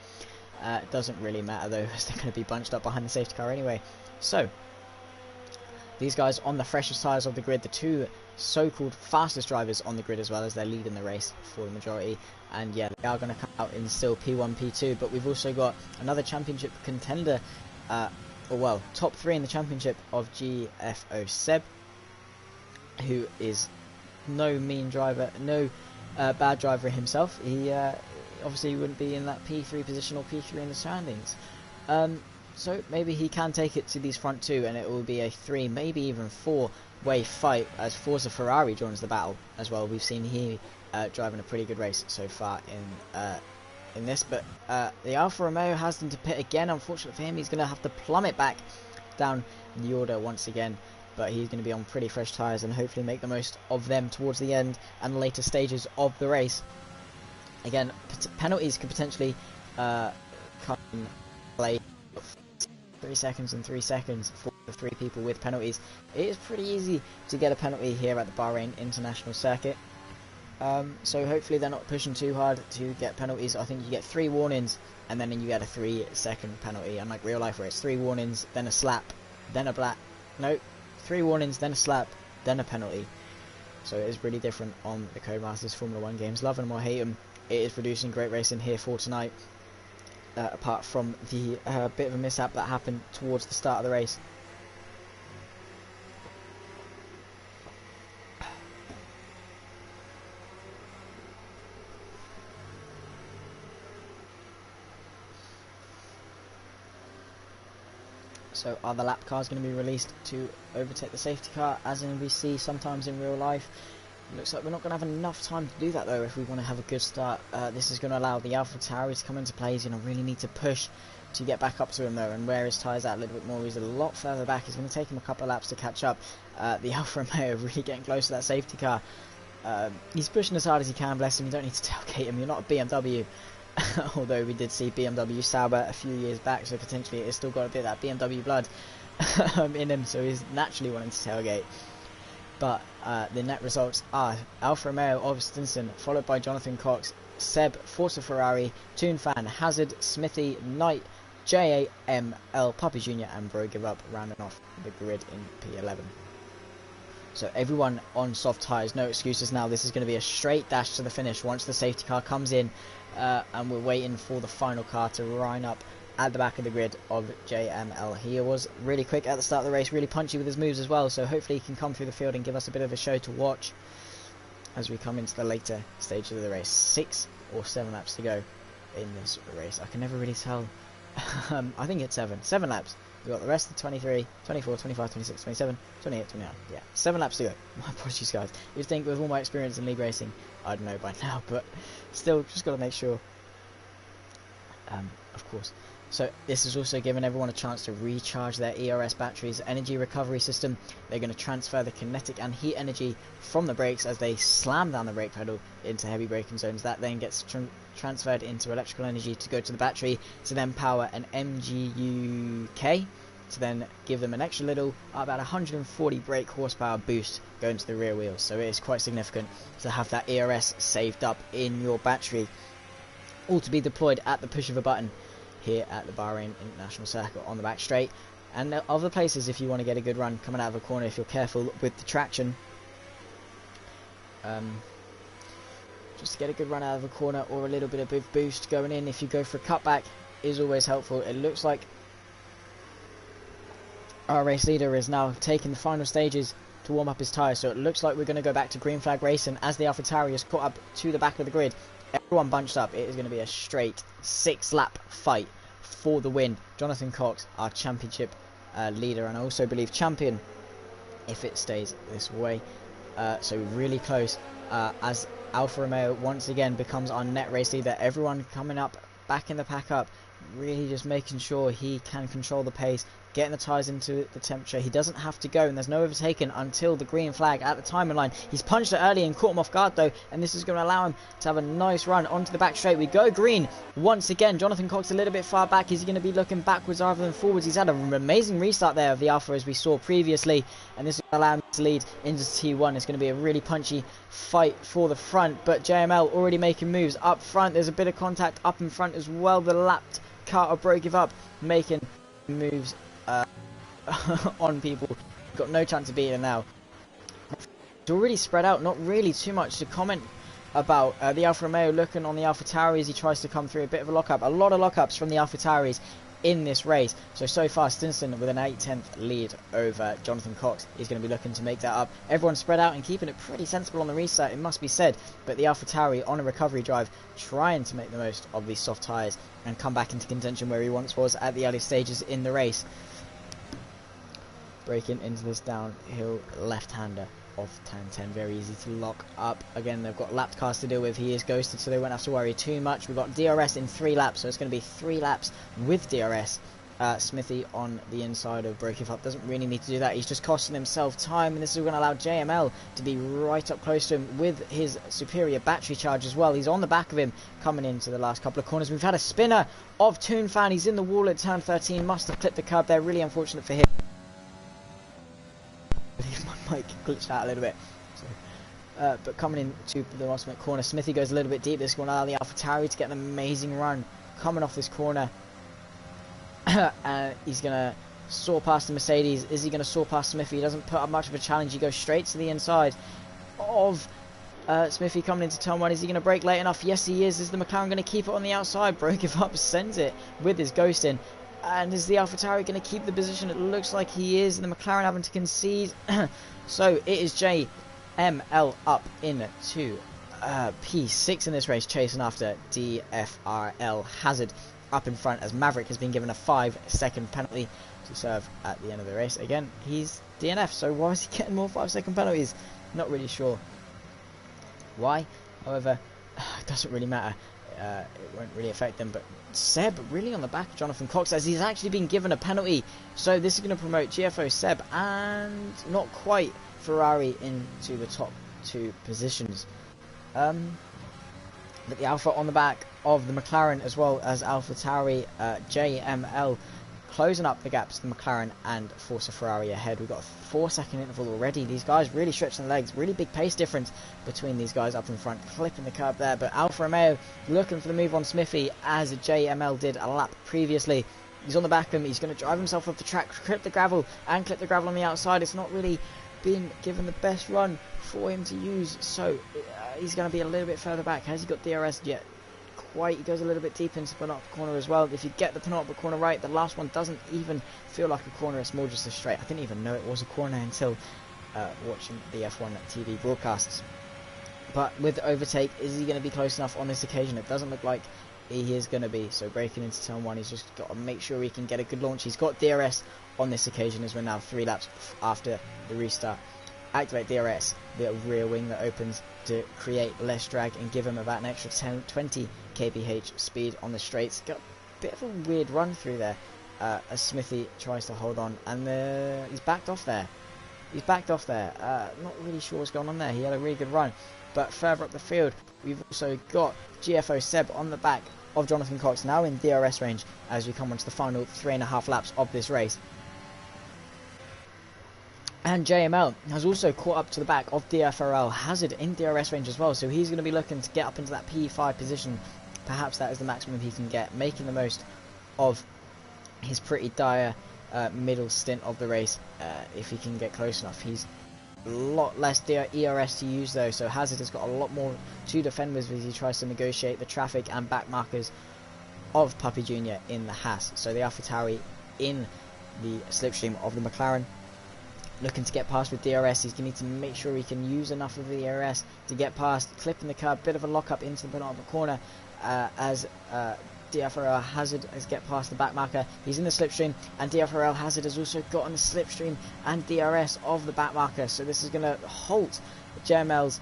It doesn't really matter though, as they're going to be bunched up behind the safety car anyway. So these guys on the freshest tyres of the grid, the two so-called fastest drivers on the grid, as well as they're leading the race for the majority. And yeah, they are going to come out in still P1, P2, but we've also got another championship contender, or well, top 3 in the championship of GFO Seb, who is no mean driver, no bad driver himself. He obviously wouldn't be in that P3 position or P3 in the standings. So maybe he can take it to these front two, and it will be a 3, maybe even 4-way fight as Forza Ferrari joins the battle as well. We've seen he driving a pretty good race so far in this, but the Alfa Romeo has them to pit again. Unfortunately for him, he's going to have to plummet back down the order once again, but he's going to be on pretty fresh tyres and hopefully make the most of them towards the end and later stages of the race. Again, penalties could potentially come in play. 3 seconds and 3 seconds for the 3 people with penalties. It is pretty easy to get a penalty here at the Bahrain International Circuit. So hopefully they're not pushing too hard to get penalties. I think you get 3 warnings and then you get a 3-second penalty, unlike real life where it's 3 warnings, then a slap, then a black. No, 3 warnings, then a slap, then a penalty. So it is really different on the Codemasters Formula 1 games. Love them or hate them, it is producing great racing here for tonight. Apart from the bit of a mishap that happened towards the start of the race. So are the lap cars going to be released to overtake the safety car, as in we see sometimes in real life? Looks like we're not going to have enough time to do that though if we want to have a good start. This is going to allow the AlphaTauri to come into play. He's going to really need to push to get back up to him though, and wear his tyres out a little bit more. He's a lot further back. It's going to take him a couple of laps to catch up. The Alfa Romeo really getting close to that safety car. He's pushing as hard as he can, bless him. You don't need to tailgate him. You're not a BMW. Although we did see BMW Sauber a few years back, so potentially it's still got a bit of that BMW blood in him, so he's naturally wanting to tailgate. But the net results are Alfa Romeo of Stinson, followed by Jonathan Cox, Seb, Forza Ferrari, Toon Fan, Hazard, Smithy, Knight, JAML, Puppy Jr. and Bro Give Up, rounding off the grid in P11. So everyone on soft tyres, no excuses now. This is going to be a straight dash to the finish once the safety car comes in, and we're waiting for the final car to line up at the back of the grid of JML. He was really quick at the start of the race, really punchy with his moves as well, so hopefully he can come through the field and give us a bit of a show to watch as we come into the later stages of the race. 6 or 7 laps to go in this race. I can never really tell. I think it's 7 laps. We've got the rest of 23, 24, 25, 26, 27, 28, 29. Yeah, 7 laps to go. My apologies, guys. You'd think with all my experience in league racing, I'd know by now, but still, just got to make sure. Of course. So this has also given everyone a chance to recharge their ERS batteries energy recovery system. They're going to transfer the kinetic and heat energy from the brakes as they slam down the brake pedal into heavy braking zones. That then gets transferred into electrical energy to go to the battery to then power an MGUK to then give them an extra little, about 140 brake horsepower boost going to the rear wheels. So it is quite significant to have that ERS saved up in your battery, all to be deployed at the push of a button here at the Bahrain International Circuit on the back straight. And other places, if you want to get a good run coming out of a corner, if you're careful with the traction, just to get a good run out of a corner or a little bit of boost going in, if you go for a cutback, is always helpful. It looks like our race leader is now taking the final stages to warm up his tyres, so it looks like we're going to go back to green flag racing as the AlphaTauri has caught up to the back of the grid. Everyone bunched up. It is going to be a straight 6-lap fight for the win. Jonathan Cox, our championship leader, and I also believe champion if it stays this way. So really close as Alfa Romeo once again becomes our net race leader. Everyone coming up back in the pack up, really just making sure he can control the pace, getting the tyres into the temperature. He doesn't have to go, and there's no overtaking until the green flag at the timing line. He's punched it early and caught him off guard though, and this is going to allow him to have a nice run onto the back straight. We go green once again. Jonathan Cox a little bit far back. Is he going to be looking backwards rather than forwards? He's had an amazing restart there of the Alpha as we saw previously, and this is going to allow him to lead into T1. It's going to be a really punchy fight for the front, but JML already making moves up front. There's a bit of contact up in front as well. The lapped car of Broke Give Up making moves on people. Got no chance of beating him now. It's already spread out, not really too much to comment about. The Alfa Romeo looking on the AlphaTauri as he tries to come through. A bit of a lockup, a lot of lockups from the AlphaTauris in this race. So far Stinson with an 8/10 lead over Jonathan Cox. He's going to be looking to make that up. Everyone spread out and keeping it pretty sensible on the restart, it must be said, but the AlphaTauri on a recovery drive trying to make the most of these soft tyres and come back into contention where he once was at the early stages in the race. Breaking into this downhill left-hander off turn 10, very easy to lock up. Again, they've got lapped cars to deal with. He is ghosted, so they won't have to worry too much. We've got DRS in 3 laps, so it's going to be 3 laps with DRS. Smithy on the inside of Broke Give Up doesn't really need to do that. He's just costing himself time, and this is going to allow JML to be right up close to him with his superior battery charge as well. He's on the back of him coming into the last couple of corners. We've had a spinner of Toon Fan. He's in the wall at turn 13. Must have clipped the curb there. Really unfortunate for him. My mic glitched out a little bit. So, but coming into the ultimate corner, Smithy goes a little bit deep. This is going to allow the AlphaTauri to get an amazing run coming off this corner. He's going to soar past the Mercedes. Is he going to soar past Smithy? He doesn't put up much of a challenge. He goes straight to the inside of Smithy coming into turn 1. Is he going to brake late enough? Yes, he is. Is the McLaren going to keep it on the outside? Broke Give Up sends it with his ghost in. And is the AlphaTauri going to keep the position? It looks like he is. And the McLaren having to concede. So it is JML up into P6 in this race, chasing after DFRL Hazard up in front, as Maverick has been given a 5-second penalty to serve at the end of the race. Again, he's DNF, so why is he getting more 5-second penalties? Not really sure why. However, it doesn't really matter. It won't really affect them. But Seb really on the back of Jonathan Cox, as he's actually been given a penalty. So this is going to promote GFO Seb and not quite Ferrari into the top 2 positions. But the Alpha on the back of the McLaren, as well as AlphaTauri, JML closing up the gaps to the McLaren and Forza Ferrari ahead. We've got a 4-second interval already. These guys really stretching the legs. Really big pace difference between these guys up in front, clipping the curb there. But Alfa Romeo looking for the move on Smithy, as JML did a lap previously. He's on the back of him. He's going to drive himself off the track, clip the gravel and clip the gravel on the outside. It's not really been given the best run for him to use, so he's going to be a little bit further back. Has he got DRS yet? Quite. He goes a little bit deep into the penultimate corner as well. If you get the penultimate corner right, the last one doesn't even feel like a corner. It's more just a straight. I didn't even know it was a corner until watching the F1 TV broadcasts. But with the overtake, is he going to be close enough on this occasion? It doesn't look like he is going to be. So breaking into turn 1, he's just got to make sure he can get a good launch. He's got DRS on this occasion, as we're now 3 laps after the restart. Activate DRS, the rear wing that opens to create less drag and give him about an extra 20 kph speed on the straights. Got a bit of a weird run through there as Smithy tries to hold on, and he's backed off there. Not really sure what's going on there. He had a really good run, but further up the field we've also got GFO Seb on the back of Jonathan Cox, now in DRS range as we come onto the final 3.5 laps of this race. And JML has also caught up to the back of DFRL. Hazard in DRS range as well, so he's going to be looking to get up into that P5 position. Perhaps that is the maximum he can get, making the most of his pretty dire middle stint of the race. If he can get close enough, he's a lot less ERS to use though, so Hazard has got a lot more to defend with as he tries to negotiate the traffic and back markers of Puppy Jr. in the Haas. So the AlphaTauri in the slipstream of the McLaren, looking to get past with DRS. He's going to need to make sure he can use enough of the DRS to get past, clipping the curb, bit of a lock up into the penultimate corner as DFRL Hazard has get past the back marker. He's in the slipstream, and DFRL Hazard has also got on the slipstream and DRS of the back marker, so this is going to halt JML's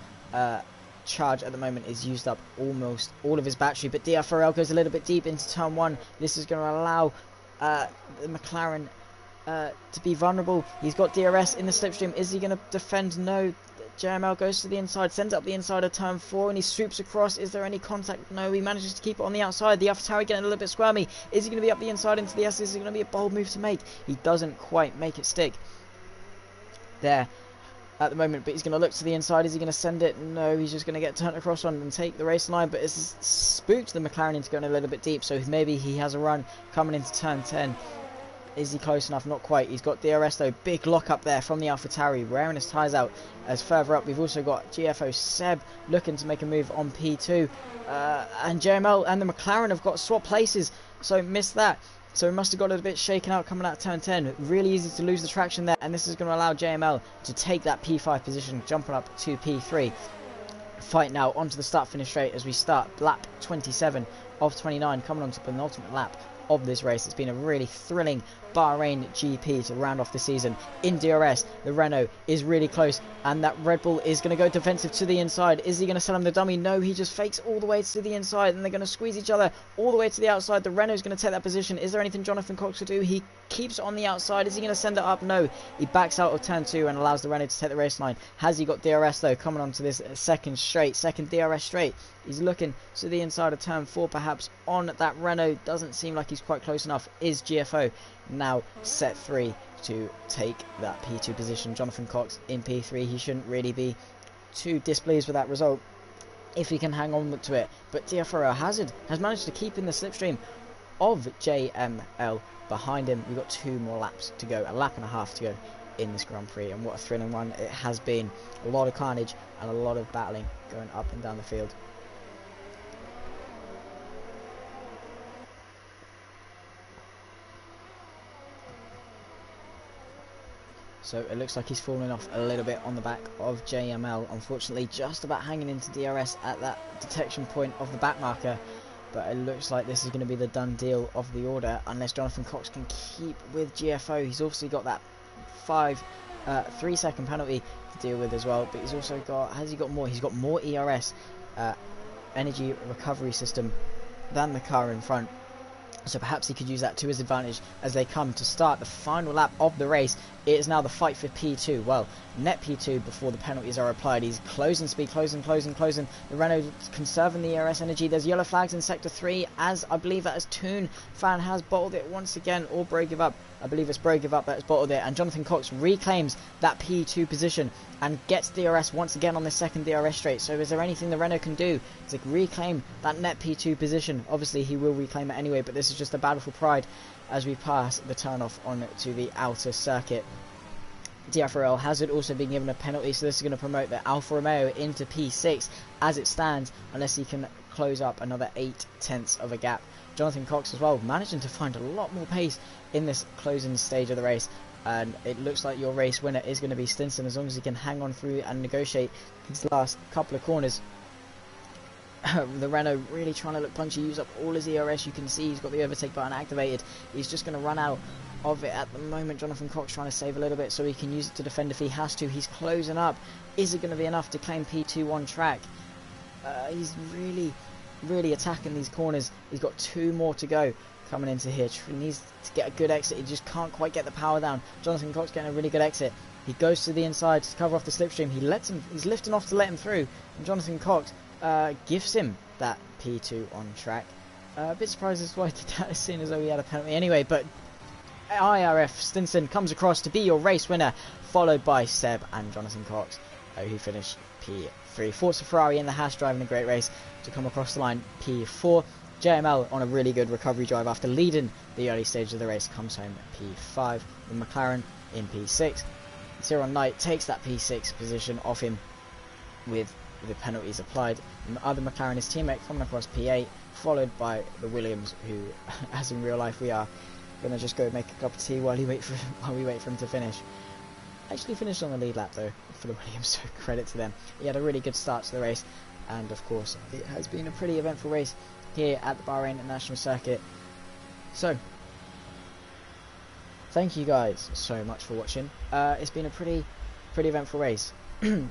charge. At the moment is used up almost all of his battery, but DFRL goes a little bit deep into turn 1. This is going to allow the McLaren to be vulnerable. He's got DRS in the slipstream. Is he going to defend? No. JML goes to the inside, sends up the inside of turn 4, and he swoops across. Is there any contact? No, he manages to keep it on the outside. The AlphaTauri getting a little bit squirmy. Is he going to be up the inside into the S? Is it going to be a bold move to make? He doesn't quite make it stick there at the moment, but he's going to look to the inside. Is he going to send it? No, he's just going to get turned across on and take the race line, but it's spooked the McLaren into going a little bit deep, so maybe he has a run coming into turn 10. Is he close enough? Not quite. He's got DRS though. Big lock up there from the AlphaTauri, wearing his tyres out. As further up, we've also got GFO Seb looking to make a move on P2. And JML and the McLaren have got swap places, so missed that. So he must have got a bit shaken out coming out of turn 10. Really easy to lose the traction there, and this is going to allow JML to take that P5 position, jumping up to P3. Fight now onto the start-finish straight as we start lap 27 of 29, coming on to the penultimate lap of this race. It's been a really thrilling Bahrain GP to round off the season. In DRS, the Renault is really close, and that Red Bull is going to go defensive to the inside. Is he going to sell him the dummy? No, he just fakes all the way to the inside, and they're going to squeeze each other all the way to the outside. The Renault is going to take that position. Is there anything Jonathan Cox could do? He keeps on the outside. Is he going to send it up? No, he backs out of turn 2 and allows the Renault to take the race line. Has he got DRS though, coming on to this second DRS straight? He's looking to the inside of turn 4 perhaps on that Renault. Doesn't seem like he's quite close enough. Is GFO now set 3 to take that P2 position? Jonathan Cox in P3. He shouldn't really be too displeased with that result if he can hang on to it, but DFRL Hazard has managed to keep in the slipstream of JML behind him. We've got 2 more laps to go, a lap and a half to go in this Grand Prix, and what a thrilling one it has been. A lot of carnage and a lot of battling going up and down the field. So it looks like he's falling off a little bit on the back of JML, unfortunately just about hanging into DRS at that detection point of the back marker. But it looks like this is going to be the done deal of the order, unless Jonathan Cox can keep with GFO. He's obviously got that 3-second penalty to deal with as well, but he's also got, has he got more? He's got more ERS, energy recovery system, than the car in front. So perhaps he could use that to his advantage as they come to start the final lap of the race. It is now the fight for P2. Well, net P2 before the penalties are applied. He's closing speed, closing. The Renault conserving the ERS energy. There's yellow flags in sector 3, as I believe that as Toon fan has bottled it once again, or Bro give up. I believe it's Bro give up that has bottled it, and Jonathan Cox reclaims that P2 position and gets DRS once again on the second DRS straight. So is there anything the Renault can do to reclaim that net P2 position? Obviously he will reclaim it anyway, but this is just a battle for pride as we pass the turn-off on to the outer circuit. DFRL Hazard also been given a penalty, so this is going to promote the Alfa Romeo into P6 as it stands, unless he can close up another 0.8 of a gap. Jonathan Cox as well, managing to find a lot more pace in this closing stage of the race, and it looks like your race winner is going to be Stinson, as long as he can hang on through and negotiate his last couple of corners. The Renault really trying to look punchy, use up all his ERS. You can see he's got the overtake button activated. He's just going to run out of it at the moment. Jonathan Cox trying to save a little bit so he can use it to defend if he has to. He's closing up. Is it going to be enough to claim P2 on track? He's really attacking these corners. He's got 2 more to go coming into here. He needs to get a good exit. He just can't quite get the power down. Jonathan Cox getting a really good exit. He goes to the inside to cover off the slipstream. He's lifting off to let him through, and Jonathan Cox gifts him that P2 on track. A bit surprised as to why he did that, seeing as though he had a penalty anyway, but IRF Stinson comes across to be your race winner followed by Seb and Jonathan Cox, who finished P3. Forza Ferrari in the Haas driving a great race to come across the line P4. JML on a really good recovery drive after leading the early stage of the race comes home P5. The McLaren in P6. Zero Knight takes that P6 position off him with the penalties applied. The other McLaren, his teammate, coming across P8, followed by the Williams, who, as in real life, we are gonna just go make a cup of tea while we wait for him to finish. Actually finished on the lead lap though for the Williams, so credit to them. He had a really good start to the race, and of course it has been a pretty eventful race here at the Bahrain International Circuit. So thank you guys so much for watching. It's been a pretty eventful race. Pretty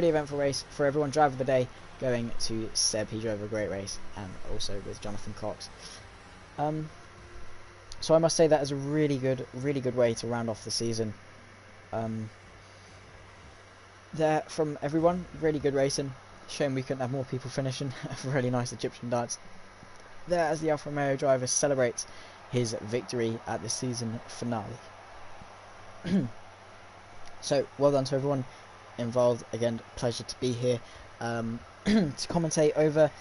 eventful race for everyone. Driver of the day going to Seb, he drove a great race, and also with Jonathan Cox. So I must say that is a really good way to round off the season. There from everyone, really good racing. Shame we couldn't have more people finishing. A really nice Egyptian dance there as the Alfa Romeo driver celebrates his victory at the season finale. So well done to everyone involved. Again, pleasure to be here to commentate over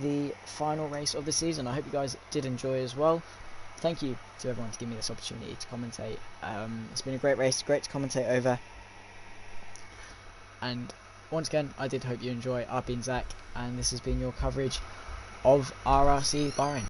the final race of the season. I hope you guys did enjoy as well. Thank you to everyone to give me this opportunity to commentate. It's been a great race, great to commentate over. And once again, I did hope you enjoy. I've been Zach, and this has been your coverage of RRC Bahrain.